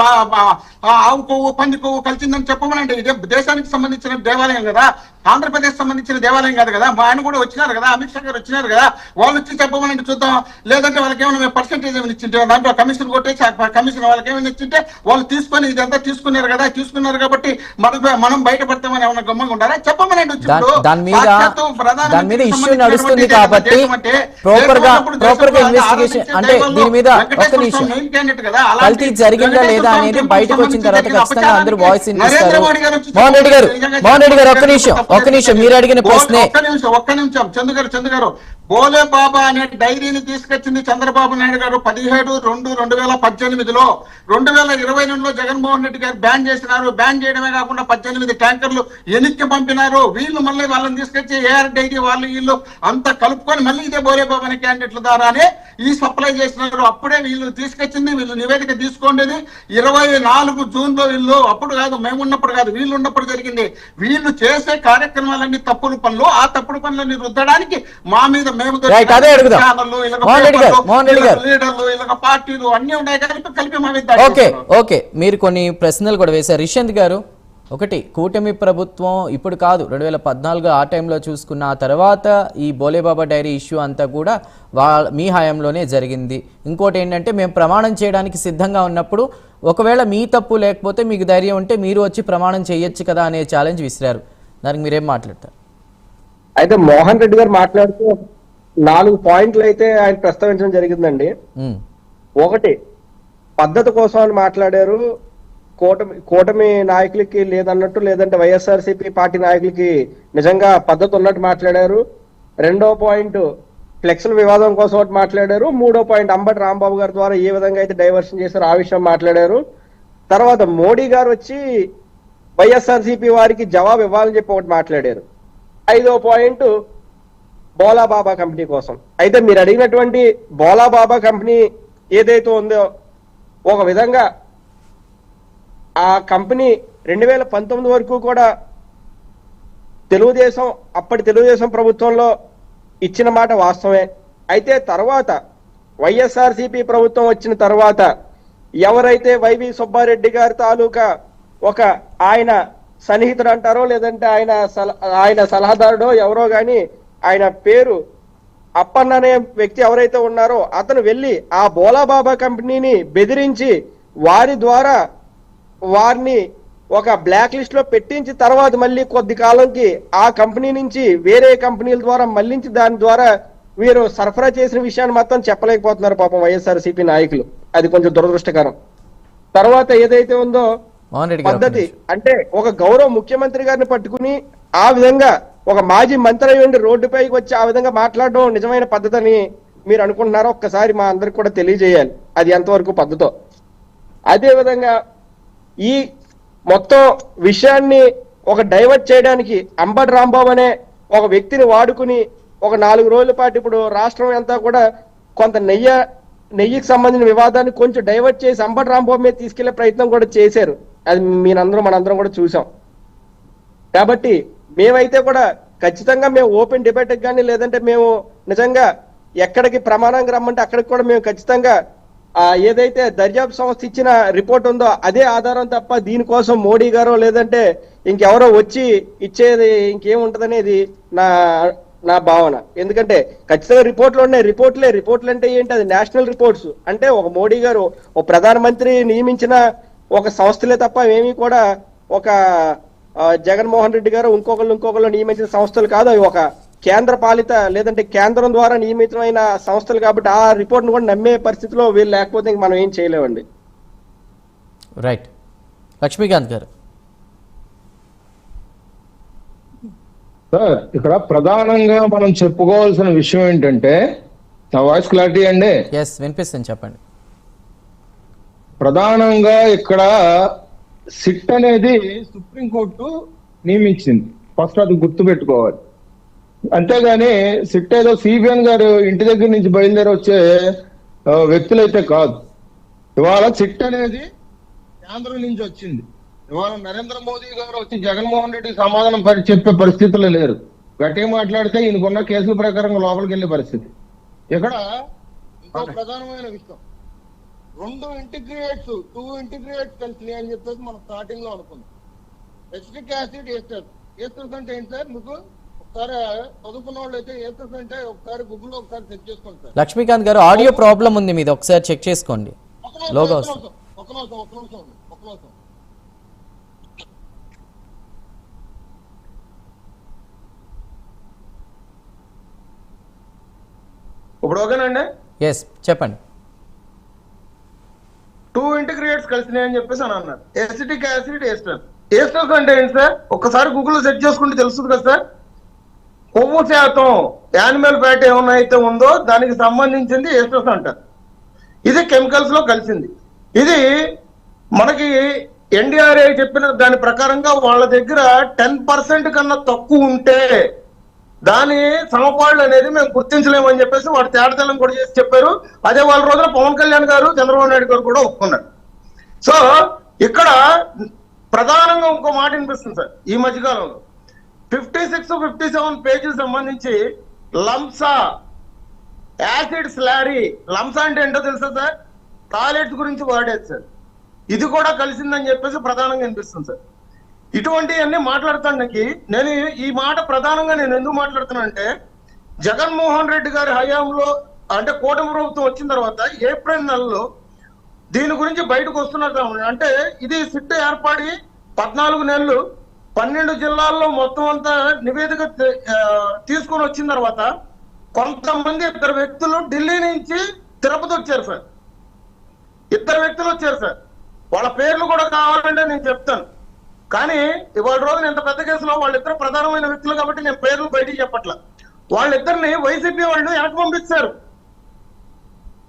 ఆవు కొవ్వు పంది కొవ్వు కలిసిందని చెప్పమనండి. ఇదే దేశానికి సంబంధించిన దేవాలయం కదా, ఆంధ్రప్రదేశ్ సంబంధించిన దేవాలయం కాదు కదా. మా ఆయన కూడా వచ్చినారు కదా, అమిత్ షా గారు వచ్చినారు కదా, వాళ్ళు వచ్చి చెప్పమనండి చూద్దాం. లేదంటే వాళ్ళకి ఏమైనా పర్సెంటేజ్ ఏమైనా ఇచ్చింటే దాంట్లో కమిషన్ కొట్టేసి కమిషన్ వాళ్ళకి ఏమైనా ఇచ్చింటే వాళ్ళు తీసుకొని ఇదంతా తీసుకున్నారు కదా, తీసుకున్నారు కాబట్టి మనం బయటపడతామని ఏమైనా గమ్మంగా ఉంటారా? చెప్పమనండి. దాని మీద ఇష్యూ నడుస్తుంది కాబట్టి ప్రాపర్ గా ఇన్వెస్టిగేషన్, అంటే దీని మీద ఒక్క నిమిషం కల్తీ జరిగిందా లేదా అనేది బయటకు వచ్చిన తర్వాత ఖచ్చితంగా అందరూ వాయిస్ వినిపిస్తారు. మోహన్ రెడ్డి గారు ఒక్క నిమిషం మీరు అడిగిన ప్రశ్నే. ఒక్క నిమిషం చందు గారు బోలే బాబా అనే డైరీని తీసుకొచ్చింది చంద్రబాబు నాయుడు గారు 17/2/2018లో. 2022లో జగన్మోహన్ రెడ్డి గారు బ్యాన్ చేసినారు. బ్యాన్ చేయడమే కాకుండా 18 ట్యాంకర్లు ఎన్నిక పంపినారు. వీళ్ళు మళ్ళీ వాళ్ళని తీసుకొచ్చి ఏఆర్ డైరీ వాళ్ళు వీళ్ళు అంతా కలుపుకొని మళ్ళీ ఇదే బోలే బాబా అనే క్యాండిడేట్ల ద్వారానే ఈ సప్లై చేసినారు. అప్పుడే వీళ్ళు తీసుకొచ్చింది, వీళ్ళు నివేదిక తీసుకోండేది 24 జూన్లో. వీళ్ళు అప్పుడు కాదు, మేమున్నప్పుడు కాదు, వీళ్ళు ఉన్నప్పుడు జరిగింది. వీళ్ళు చేసే కార్యక్రమాలన్నీ తప్పుడు పనులు. ఆ తప్పుడు పనులన్నీ రుద్దడానికి మా మీద పార్టీలు అన్ని ఉన్నాయి కలిపి మా మీద. ఓకే, మీరు కొన్ని ప్రశ్నలు కూడా వేశారు రిషంత్ గారు. ఒకటి, కూటమి ప్రభుత్వం ఇప్పుడు కాదు 2014 ఆ టైంలో చూసుకున్న ఆ తర్వాత ఈ బోలేబాబా డైరీ ఇష్యూ అంతా కూడా మీ హయాంలోనే జరిగింది. ఇంకోటి ఏంటంటే మేము ప్రమాణం చేయడానికి సిద్ధంగా ఉన్నప్పుడు ఒకవేళ మీ తప్పు లేకపోతే మీకు ధైర్యం ఉంటే మీరు వచ్చి ప్రమాణం చేయొచ్చు కదా అనే ఛాలెంజ్ విసిరారు. దానికి మీరేం మాట్లాడతారు? అయితే మోహన్ రెడ్డి గారు మాట్లాడుతూ 4 పాయింట్లు అయితే ఆయన ప్రస్తావించడం జరిగిందండి. ఒకటి, పద్ధతి కోసం అని మాట్లాడారు. కూటమి నాయకులకి లేదన్నట్టు, లేదంటే వైఎస్ఆర్సీపీ పార్టీ నాయకులకి నిజంగా పద్ధతి ఉన్నట్టు మాట్లాడారు. రెండో పాయింట్, ఫ్లెక్స్ల వివాదం కోసం ఒకటి మాట్లాడారు. మూడో పాయింట్, అంబటి రాంబాబు గారి ద్వారా ఏ విధంగా అయితే డైవర్షన్ చేశారో ఆ విషయం మాట్లాడారు. తర్వాత మోడీ గారు వచ్చి వైఎస్ఆర్సీపీ వారికి జవాబు ఇవ్వాలని చెప్పి ఒకటి మాట్లాడారు. 5వ పాయింట్, బోలా బాబా కంపెనీ కోసం. అయితే మీరు అడిగినటువంటి బోలా బాబా కంపెనీ ఏదైతే ఉందో, ఒక విధంగా ఆ కంపెనీ 2019 వరకు కూడా అప్పటి తెలుగుదేశం ప్రభుత్వంలో ఇచ్చిన మాట వాస్తవమే. అయితే తర్వాత వైఎస్ఆర్సీపీ ప్రభుత్వం వచ్చిన తర్వాత ఎవరైతే వైవి సుబ్బారెడ్డి గారి తాలూకా ఒక ఆయన సన్నిహితుడు అంటారో, లేదంటే ఆయన సలహాదారుడో ఎవరో గాని, ఆయన పేరు అప్పన్న అనే వ్యక్తి ఎవరైతే ఉన్నారో అతను వెళ్ళి ఆ బోలాబాబా కంపెనీని బెదిరించి వారి ద్వారా వారిని ఒక బ్లాక్ లిస్ట్ లో పెట్టించి తర్వాత మళ్ళీ కొద్ది కాలంకి ఆ కంపెనీ నుంచి వేరే కంపెనీల ద్వారా మళ్లించి దాని ద్వారా వీరు సరఫరా చేసిన విషయాన్ని మొత్తం చెప్పలేకపోతున్నారు పాపం వైఎస్ఆర్సీపీ నాయకులు. అది కొంచెం దురదృష్టకరం. తర్వాత ఏదైతే ఉందో పద్ధతి, అంటే ఒక గౌరవ ముఖ్యమంత్రి గారిని పట్టుకుని ఆ విధంగా ఒక మాజీ మంత్రి అయి ఉండి రోడ్డుపైకి వచ్చి ఆ విధంగా మాట్లాడడం నిజమైన పద్ధతి అని మీరు అనుకుంటున్నారో ఒక్కసారి మా అందరికి కూడా తెలియజేయాలి, అది ఎంతవరకు పద్ధతో. అదే విధంగా ఈ మొత్తం విషయాన్ని ఒక డైవర్ట్ చేయడానికి అంబటి రాంబాబు అనే ఒక వ్యక్తిని వాడుకుని ఒక 4 రోజుల పాటు ఇప్పుడు రాష్ట్రం అంతా కూడా కొంత నెయ్యికి సంబంధించిన వివాదాన్ని కొంచెం డైవర్ట్ చేసి అంబటి రాంబాబు మీద తీసుకెళ్లే ప్రయత్నం కూడా చేశారు. అది మనందరం కూడా చూసాం. కాబట్టి మేమైతే కూడా ఖచ్చితంగా మేము ఓపెన్ డిబేట్ కానీ, లేదంటే మేము నిజంగా ఎక్కడికి ప్రమాణంగా రమ్మంటే అక్కడికి కూడా మేము ఖచ్చితంగా ఏదైతే దర్యాప్తు సంస్థ ఇచ్చిన రిపోర్ట్ ఉందో అదే ఆధారం తప్ప దీనికోసం మోడీ గారో లేదంటే ఇంకెవరో వచ్చి ఇచ్చేది ఇంకేముంటదనేది నా భావన. ఎందుకంటే ఖచ్చితంగా రిపోర్ట్లు ఉన్నాయి. రిపోర్ట్లు అంటే ఏంటి? అది నేషనల్ రిపోర్ట్స్. అంటే ఒక మోడీ గారు ఒక ప్రధానమంత్రి నియమించిన ఒక సంస్థలే తప్ప ఏమీ కూడా ఒక జగన్మోహన్ రెడ్డి గారు ఇంకొకళ్ళు నియమించిన సంస్థలు కాదు. అవి ఒక కేంద్ర పాలిత లేదంటే కేంద్రం ద్వారా నియమితమైన సంస్థలు. కాబట్టి ఆ రిపోర్ట్ ను కూడా నమ్మే పరిస్థితిలో వీళ్ళు లేకపోతే మనం ఏం చేయలేమండి. రైట్. లక్ష్మీకాంత్ గారు. సార్, ఇక్కడ ప్రధానంగా మనం చెప్పుకోవాల్సిన విషయం ఏంటంటే, నా వాయిస్ క్లారిటీ అండి? ఎస్, వినిపిస్తుంది, చెప్పండి. ప్రధానంగా ఇక్కడ సిట్ అనేది సుప్రీంకోర్టు నియమించింది. ఫస్ట్ అది గుర్తు పెట్టుకోవాలి. అంతేగాని సిట్ ఏదో సిబిఎన్ గారు ఇంటి దగ్గర నుంచి బయలుదేరి వచ్చే వ్యక్తులైతే కాదు. ఇవాళ సిట్ అనేది కేంద్రం నుంచి వచ్చింది. ఇవాళ నరేంద్ర మోదీ గారు వచ్చి జగన్మోహన్ రెడ్డికి సమాధానం చెప్పే పరిస్థితుల్లో లేరు. గట్టిగా మాట్లాడితే ఈయనకున్న కేసుల ప్రకారం లోపలికి వెళ్ళే పరిస్థితి. ఇక్కడ ఇంకో ప్రధానమైన విషయం, టూ ఇంటిగ్రేట్స్ కలిసి అని చెప్పేసి మనం స్టార్టింగ్ లో అనుకున్నాం. ఎసిటిక్ యాసిడ్ ఏస్టర్స్ అంటే ఏంటి సార్? మీకు ఒకసారి చదువుకున్న వాళ్ళు అయితే ఏస్టర్స్ అంటే ఒకసారి గూగుల్లో ఒకసారి చెక్ చేసుకోండి సార్. లక్ష్మీకాంత్ గారు ఆడియో ప్రాబ్లం ఉంది మీది, ఒకసారి చెక్ చేసుకోండి. లోగో వస్తుంది. ఒక నిమిషం. ఇప్పుడు ఓకేనండి? ఎస్ చెప్పండి. 2 ఇంటిగ్రేట్స్ కలిసినాయి అని చెప్పేసి అని అన్నారు. ఎసిటిక్ యాసిడ్ ఏస్టర్స్ అంటే ఏంటి సార్? ఒక్కసారి గూగుల్లో సెర్చ్ చేసుకుంటే తెలుస్తుంది కదా సార్. కొవ్వు శాతం యానిమల్ ఫ్యాట్ ఏమన్నా అయితే ఉందో దానికి సంబంధించింది ఏస్టర్స్ అంటారు. ఇది కెమికల్స్ లో కలిసింది. ఇది మనకి ఎన్డీఆర్ఏ చెప్పిన దాని ప్రకారంగా వాళ్ళ దగ్గర 10% కన్నా తక్కువ ఉంటే దాని సమపాళ్ళు అనేది మేము గుర్తించలేమని చెప్పేసి వాడు తేడతెల్లం కూడా చేసి చెప్పారు. అదే వాళ్ళ రోజున పవన్ కళ్యాణ్ గారు, చంద్రబాబు నాయుడు గారు కూడా ఒప్పుకున్నారు. సో ఇక్కడ ప్రధానంగా ఇంకో మాట వినిపిస్తుంది సార్. ఈ మధ్యకాలంలో 56-57 పేజీలు సంబంధించి లంసా యాసిడ్ స్లారీ, లంసా అంటే ఏంటో తెలుసా సార్? టాయిలెట్స్ గురించి వాడేది సార్. ఇది కూడా కలిసిందని చెప్పేసి ప్రధానంగా వినిపిస్తుంది సార్. ఇటువంటివన్నీ మాట్లాడటానికి నేను ఈ మాట ప్రధానంగా నేను ఎందుకు మాట్లాడుతున్నానంటే, జగన్మోహన్ రెడ్డి గారి హయాంలో అంటే కూటమి ప్రభుత్వం వచ్చిన తర్వాత ఏప్రిల్ నెలలో దీని గురించి బయటకు వస్తున్నారు. అంటే ఇది సిట్ ఏర్పడి 14 నెలలు 12 జిల్లాల్లో మొత్తం అంతా నివేదిక తీసుకొని వచ్చిన తర్వాత కొంతమంది 2 వ్యక్తులు ఢిల్లీ నుంచి తిరుపతి వచ్చారు సార్. 2 వ్యక్తులు వచ్చారు సార్. వాళ్ళ పేర్లు కూడా కావాలంటే నేను చెప్తాను. కానీ ఇవాళ రోజున ఇంత పెద్ద కేసులో వాళ్ళిద్దరు ప్రధానమైన వ్యక్తులు కాబట్టి నేను పేర్లు బయటికి చెప్పట్ల. వాళ్ళిద్దరిని వైసీపీ వాళ్ళు వెనక్కి పంపిస్తారు.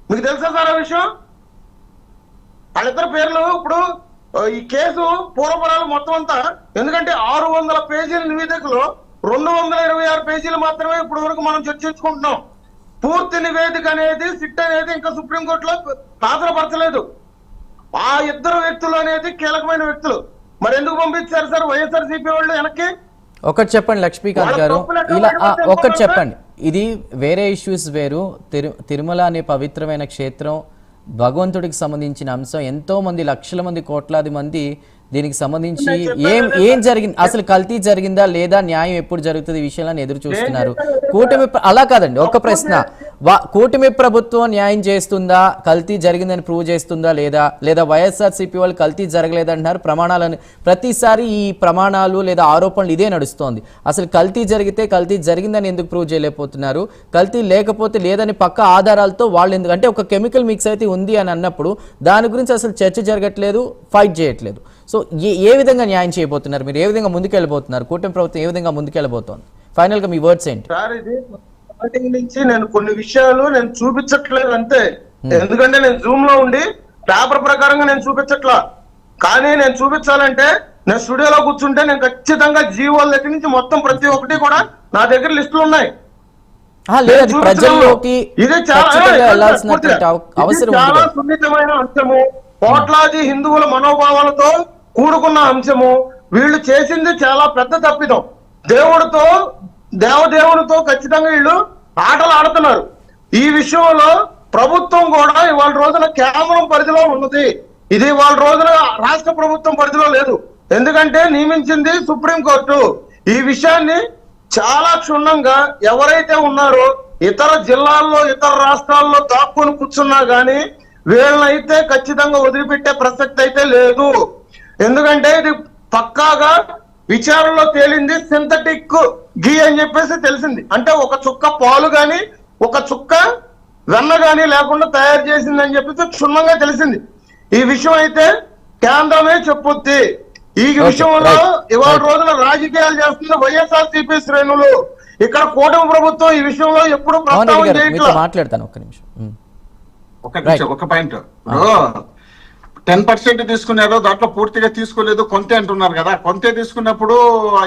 మీకు తెలుసా సార్ ఆ విషయం? వాళ్ళిద్దరు పేర్లు ఇప్పుడు ఈ కేసు పూర్వపరాలు మొత్తం అంతా, ఎందుకంటే 600 పేజీల నివేదికలో 226 పేజీలు మాత్రమే ఇప్పటి వరకు మనం చర్చించుకుంటున్నాం. పూర్తి నివేదిక అనేది సిట్ అనేది ఇంకా సుప్రీంకోర్టులో హాజరుపరచలేదు. ఆ 2 వ్యక్తులు అనేది కీలకమైన వ్యక్తులు. మరి ఎందుకు పంపించారు సార్ వైఎస్ఆర్సీపీ వాళ్ళు వెనక్కి? ఒకటి చెప్పండి లక్ష్మీకాంత్ గారు, ఇలా ఒకటి చెప్పండి. ఇది వేరే ఇష్యూస్ వేరు. తిరుమల అనే పవిత్రమైన క్షేత్రం, భగవంతుడికి సంబంధించిన అంశం. ఎంతో మంది, లక్షల మంది, కోట్లాది మంది దీనికి సంబంధించి ఏం జరిగింది, అసలు కల్తీ జరిగిందా లేదా, న్యాయం ఎప్పుడు జరుగుతుంది ఈ విషయాలను ఎదురు చూస్తున్నారు. కూటమి అలా కాదండి, ఒక ప్రశ్న, కూటమి ప్రభుత్వం న్యాయం చేస్తుందా, కల్తీ జరిగిందని ప్రూవ్ చేస్తుందా లేదా వైఎస్ఆర్సీపీ వాళ్ళు కల్తీ జరగలేదంటున్నారు. ప్రమాణాలను ప్రతిసారి ఈ ప్రమాణాలు లేదా ఆరోపణలు ఇదే నడుస్తోంది. అసలు కల్తీ జరిగితే కల్తీ జరిగిందని ఎందుకు ప్రూవ్ చేయలేకపోతున్నారు, కల్తీ లేకపోతే లేదని పక్క ఆధారాలతో వాళ్ళు ఎందుకు, అంటే ఒక కెమికల్ మిక్స్ అయితే ఉంది అని అన్నప్పుడు దాని గురించి అసలు చర్చ జరగట్లేదు, ఫైట్ చేయట్లేదు. సో ఏ విధంగా న్యాయం చేయబోతున్నారు మీరు, ఏ విధంగా ముందుకెళ్ళబోతున్నారు, కూటమి ప్రభుత్వం ఏ విధంగా ముందుకెళ్ళబోతోంది? ఫైనల్ గా మీ వర్డ్స్ ఏంటి? సార్ ఇది స్టార్టింగ్ నుంచి నేను కొన్ని విషయాలు నేను చూపించట్లేదు అంతే. ఎందుకంటే నేను జూమ్ లో ఉండి పేపర్ ప్రకారంగా నేను చూపించట్లా. కానీ నేను చూపించాలంటే నేను స్టూడియోలో కూర్చుంటే నేను ఖచ్చితంగా జీవోల దగ్గర నుంచి మొత్తం ప్రతి ఒక్కటి కూడా నా దగ్గర లిస్టులు ఉన్నాయి. ఇది చాలా సున్నితమైన అంశము, కోట్లాది హిందువుల మనోభావాలతో కూడుకున్న అంశము. వీళ్ళు చేసింది చాలా పెద్ద తప్పిదం. దేవదేవునితో ఖచ్చితంగా వీళ్ళు ఆటలు ఆడుతున్నారు. ఈ విషయంలో ప్రభుత్వం కూడా ఇవాళ రోజున కేంద్రం పరిధిలో ఉన్నది. ఇది ఇవాళ రోజున రాష్ట్ర ప్రభుత్వం పరిధిలో లేదు. ఎందుకంటే నియమించింది సుప్రీంకోర్టు. ఈ విషయాన్ని చాలా క్షుణ్ణంగా ఎవరైతే ఉన్నారో ఇతర జిల్లాల్లో, ఇతర రాష్ట్రాల్లో దాక్కుని కూర్చున్నా గానీ వీళ్ళనైతే ఖచ్చితంగా వదిలిపెట్టే ప్రసక్తి అయితే లేదు. ఎందుకంటే ఇది పక్కాగా విచారణలో తేలింది సింథటిక్ ఘీ అని చెప్పేసి తెలిసింది. అంటే ఒక చుక్క పాలు గాని ఒక చుక్క వెన్న గాని లేకుండా తయారు చేసిందని చెప్పేసి క్షుణ్ణంగా తెలిసింది. ఈ విషయం అయితే కేంద్రమే చెప్పుద్ది. ఈ విషయంలో ఇవాళ రోజున రాజకీయాలు చేస్తున్న వైఎస్ఆర్సీపీ శ్రేణులు, ఇక్కడ కూటమి ప్రభుత్వం ఈ విషయంలో ఎప్పుడు ప్రస్తావన చేయట్లేదు. మాట్లాడతాను ఒక్క నిమిషం. ఒక పాయింట్. 10% తీసుకున్నారు, దాంట్లో పూర్తిగా తీసుకోలేదు, కొంతే అంటున్నారు కదా. కొంతే తీసుకున్నప్పుడు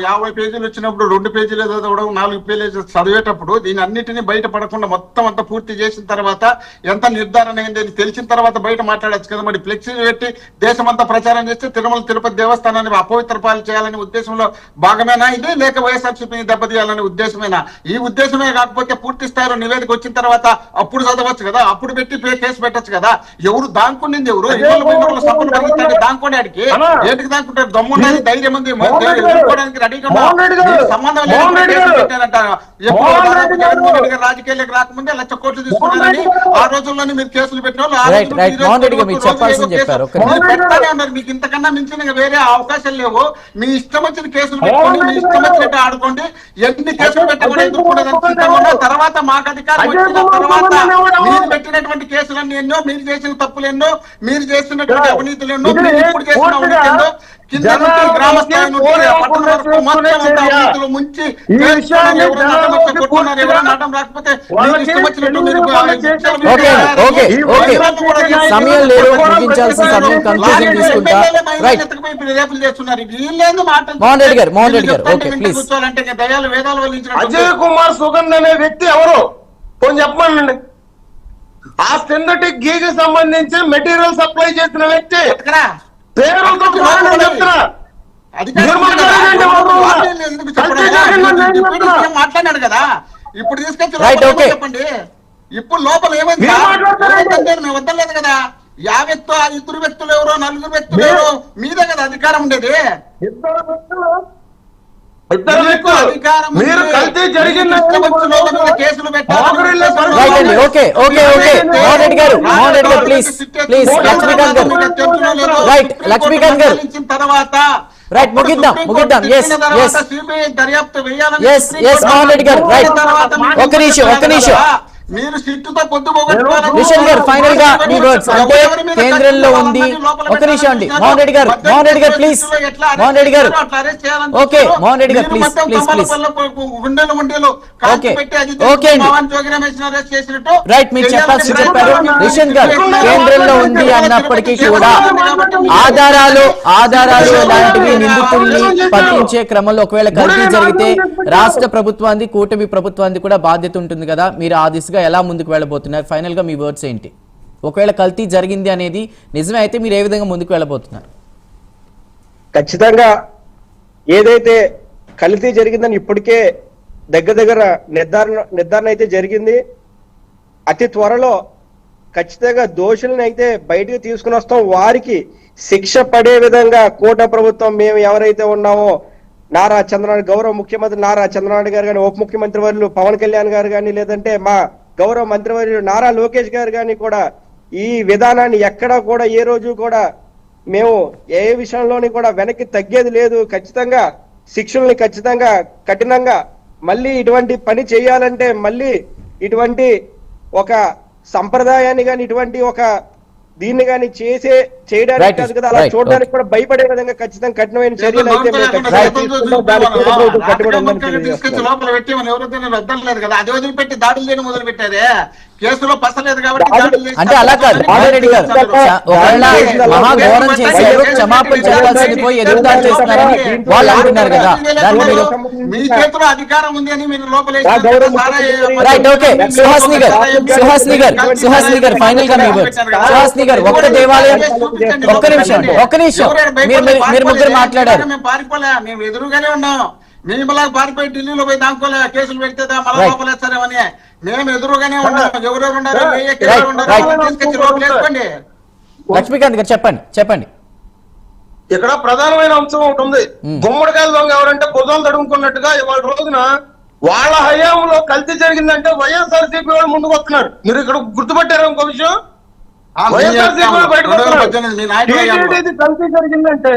50 పేజీలు వచ్చినప్పుడు 2 పేజీలు చదవడం, 4 పేజీలు చదివేటప్పుడు దీని అన్నిటినీ బయట పడకుండా మొత్తం అంతా పూర్తి చేసిన తర్వాత ఎంత నిర్ధారణ అయింది అని తెలిసిన తర్వాత బయట మాట్లాడచ్చు కదా. మరి ఫ్లెక్సీ పెట్టి దేశమంతా ప్రచారం చేస్తే తిరుమల తిరుపతి దేవస్థానాన్ని అపవిత్ర పాలు చేయాలనే ఉద్దేశంలో భాగమేనా ఇది, లేక వైఎస్ఆర్సీపీని దెబ్బతీయాలనే ఉద్దేశమేనా? ఈ ఉద్దేశమే కాకపోతే పూర్తి స్థాయిలో నివేదిక వచ్చిన తర్వాత అప్పుడు చదవచ్చు కదా, అప్పుడు పెట్టి కేసు పెట్టచ్చు కదా. ఎవరు దానుకునింది? ఎవరు సంపద పెరుగుతాడు దానుకోడానికి? ఏంటికి దానుకుంటారు? దమ్మున్నది, ధైర్యం ఉంది, ఎదుర్కోవడానికి రెడీగా సంబంధం పెట్టారంటారు. ఎప్పుడు జగన్మోహన్ రెడ్డి గారు రాజకీయాలకు రాకముందే 1,00,000 కోట్లు తీసుకున్నారని ఆ రోజుల్లోనే మీరు కేసులు పెట్టిన పెడతానే ఉన్నారు. మీకు ఇంతకన్నా మించిన వేరే అవకాశాలు లేవు. మీ ఇష్టం వచ్చిన కేసులు పెట్టుకోండి, మీ ఇష్టం వచ్చినట్టు ఆడుకోండి. ఎన్ని కేసులు పెట్టకుండా ఎదుర్కొనేదానికి తర్వాత మాకు అధికారం వచ్చిన తర్వాత మీరు పెట్టినటువంటి కేసులన్నీ ఎన్నో, మీరు చేసిన తప్పులు ఎన్నో, మీరు చేస్తున్నటువంటి అవినీతులు ఎన్నో, మీరు ఇప్పుడు చేసిన అవినీతి ఎన్నో, కింద నుంచి గ్రామ స్థాయి నుండి పట్టణ వరకు మొత్తం అంతా అవినీతులు ముంచి కొట్టుకున్నారు. ఎవరైనా అడ్డం రాకపోతే మీరు ఇష్టం వచ్చినట్టు రేపులు చేస్తున్నారు. వీళ్ళేందు కూర్చోవాలంటే దయాలు వేదాలు వల్లించిన అజయ్ కుమార్ సుగంధ్ అనే వ్యక్తి ఎవరు కొంచెం చెప్పమనండి. ఆ సింథటిక్ గీకి సంబంధించి మెటీరియల్ సప్లై చేసిన వ్యక్తి పేరు మాట్లాడాడు కదా. ఇప్పుడు తీసుకొచ్చి చెప్పండి. ఇప్పుడు లోపల ఏమైంది? మేము వద్దలేదు కదా. 2 వ్యక్తులు ఎవరో 4 వ్యక్తులు ఎవరో మీదే కదా అధికారం ఉండేది. మీరు కల్తీ జరిగింది కేసులు తర్వాత దర్యాప్తు మీరు సిట్టుతో పొద్దు ఫైనల్ గా మీ వర్డ్స్ అంటే కేంద్రంలో ఉంది. ఒక నిమిషం అండి మోహన్ రెడ్డి గారు, మోహన్ రెడ్డి గారు ప్లీజ్, మోహన్ రెడ్డి గారు ఓకే, మోహన్ రెడ్డి గారు please please please okay okay అండి రైట్. మీరు చెప్పాల్సి చెప్పారు. రిషన్ గారు కేంద్రంలో ఉంది అన్నప్పటికీ కూడా ఆధారాలు లాంటివి నిందితుల్ని పట్టించే క్రమంలో ఒకవేళ కల్తీ జరిగితే రాష్ట్ర ప్రభుత్వానికి, కూటమి ప్రభుత్వానికి కూడా బాధ్యత ఉంటుంది కదా. మీరు ఆ దిశగా ఎలా ముందుకు వెళ్ళబోతున్నారు? ఫైనల్ గా మీ వర్డ్స్ ఏంటి? ఒకవేళ కల్తీ జరిగింది అనేది నిజమే అయితే మీరు ఏ విధంగా ముందుకు వెళ్ళబోతున్నారు? ఖచ్చితంగా ఏదైతే కల్తీ జరిగిందని ఇప్పటికే దగ్గర నిర్ధారణ అయితే జరిగింది. అతి త్వరలో ఖచ్చితంగా దోషులను అయితే బయటకు తీసుకుని వస్తాం. వారికి శిక్ష పడే విధంగా కూటమి ప్రభుత్వం మేము ఎవరైతే ఉన్నామో నారా చంద్రబాబు, గౌరవ ముఖ్యమంత్రి నారా చంద్రబాబు గారు కానీ, ఉప ముఖ్యమంత్రి వర్యులు పవన్ కళ్యాణ్ గారు కానీ, లేదంటే మా గౌరవ మంత్రివర్యులు నారా లోకేష్ గారు కానీ కూడా ఈ విధానాన్ని ఎక్కడా కూడా ఏ రోజు కూడా మేము ఏ విషయంలోని కూడా వెనక్కి తగ్గేది లేదు. ఖచ్చితంగా శిక్షల్ని ఖచ్చితంగా కఠినంగా మళ్ళీ ఇటువంటి పని చేయాలంటే మళ్ళీ ఇటువంటి ఒక సంప్రదాయాన్ని కానీ ఇటువంటి ఒక దీన్ని కానీ చేయడానికి కాదు కదా, అలా చూడడానికి కూడా భయపడే విధంగా ఖచ్చితంగా కఠినమైన చర్యలు అయితే లోపల పెట్టి మనం ఎవరైతే వద్దలేదు కదా, అది వదిలిపెట్టి దాడులు చేయడం మొదలు పెట్టారే. కేసులో పసలేదు కాబట్టి అంటే అలా కాదు రెడ్డి గారు, మహాఘోరం చేశారు, క్షమాపణ చెప్పాల్సింది పోయి ఎదురుదాడి చేస్తున్నారని వాళ్ళు అంటున్నారు కదా. మీ చేతిలో అధికారం ఉంది అని మీరు లోపల రైట్ ఓకే. సుహాస్ని గారు ఫైనల్ గా మీ వర్డ్స్. సుహాస్ని గారు ఒక్క దేవాలయం, ఒక్క నిమిషం మీరు ముగ్గురు మాట్లాడారు. మేము పారిపోలే, మేము ఎదురుగానే ఉన్నాం. మేములా పారిపోయి ఢిల్లీలో పోయి దానికోలే కేసులు పెడితే మళ్ళీ లోపలేస్తారేమని మేము ఎదురుగానే ఉన్నాం. ఎవరెవరు ఉన్నారు తీసుకొచ్చి లోపలేసుకోండి. లక్ష్మీకాంత్ గారు చెప్పండి. ఇక్కడ ప్రధానమైన అంశం ఒకటి ఉంది. గుమ్మడికాయల దొంగ ఎవరంటే భుజాలు తడుముకున్నట్టుగా ఇవాళ రోజున వాళ్ళ హయాంలో కల్తీ జరిగిందంటే వైఎస్ఆర్సీపీ వాళ్ళు ముందుకు వస్తున్నారు. మీరు ఇక్కడ గుర్తుపట్టారు ఇంకో విషయం, వైఎస్ఆర్సీపీ వాళ్ళు బయటకు వస్తున్నారు. కల్తీ జరిగిందంటే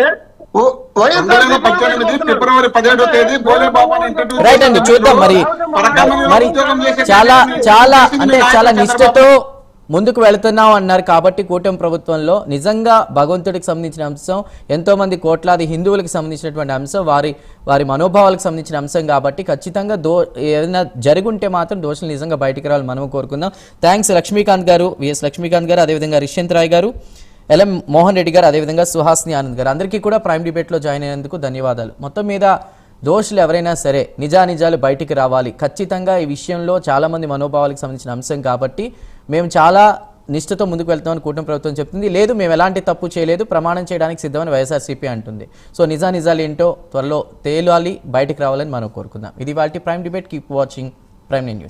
ఫిబ్రవరి 17వ తేదీ బోలే బాబాని రైట్ అండి, చూద్దాం మరి చాలా నిష్ఠతో ముందుకు వెళుతున్నాం అన్నారు. కాబట్టి కూటమి ప్రభుత్వంలో నిజంగా భగవంతుడికి సంబంధించిన అంశం, ఎంతో మంది కోట్లాది హిందువులకు సంబంధించినటువంటి అంశం, వారి మనోభావాలకు సంబంధించిన అంశం కాబట్టి ఖచ్చితంగా ఏదైనా జరుగుంటే మాత్రం దోషులు నిజంగా బయటికి రావాలి మనం కోరుకుందాం. థ్యాంక్స్ లక్ష్మీకాంత్ గారు, విఎస్ లక్ష్మీకాంత్ గారు, అదేవిధంగా రిషంత్ రాయ్ గారు. ఎల్ఎం మోహన్ రెడ్డి గారు, అదేవిధంగా సుహాస్ని ఆనంద్ గారు, అందరికీ కూడా ప్రైమ్ డిబేట్లో జాయిన్ అయినందుకు ధన్యవాదాలు. మొత్తం మీద దోషులు ఎవరైనా సరే నిజానిజాలు బయటికి రావాలి. ఖచ్చితంగా ఈ విషయంలో చాలామంది మనోభావాలకు సంబంధించిన అంశం కాబట్టి మేము చాలా నిష్ఠతో ముందుకు వెళ్తామని కూటమి ప్రభుత్వం చెప్తుంది. లేదు, మేము ఎలాంటి తప్పు చేయలేదు, ప్రమాణం చేయడానికి సిద్ధమని వైఎస్ఆర్సీపీ అంటుంది. సో నిజానిజాలు ఏంటో త్వరలో తేలాలి, బయటికి రావాలని మనం కోరుకుందాం. ఇది వాటి prime debate. Keep watching prime news.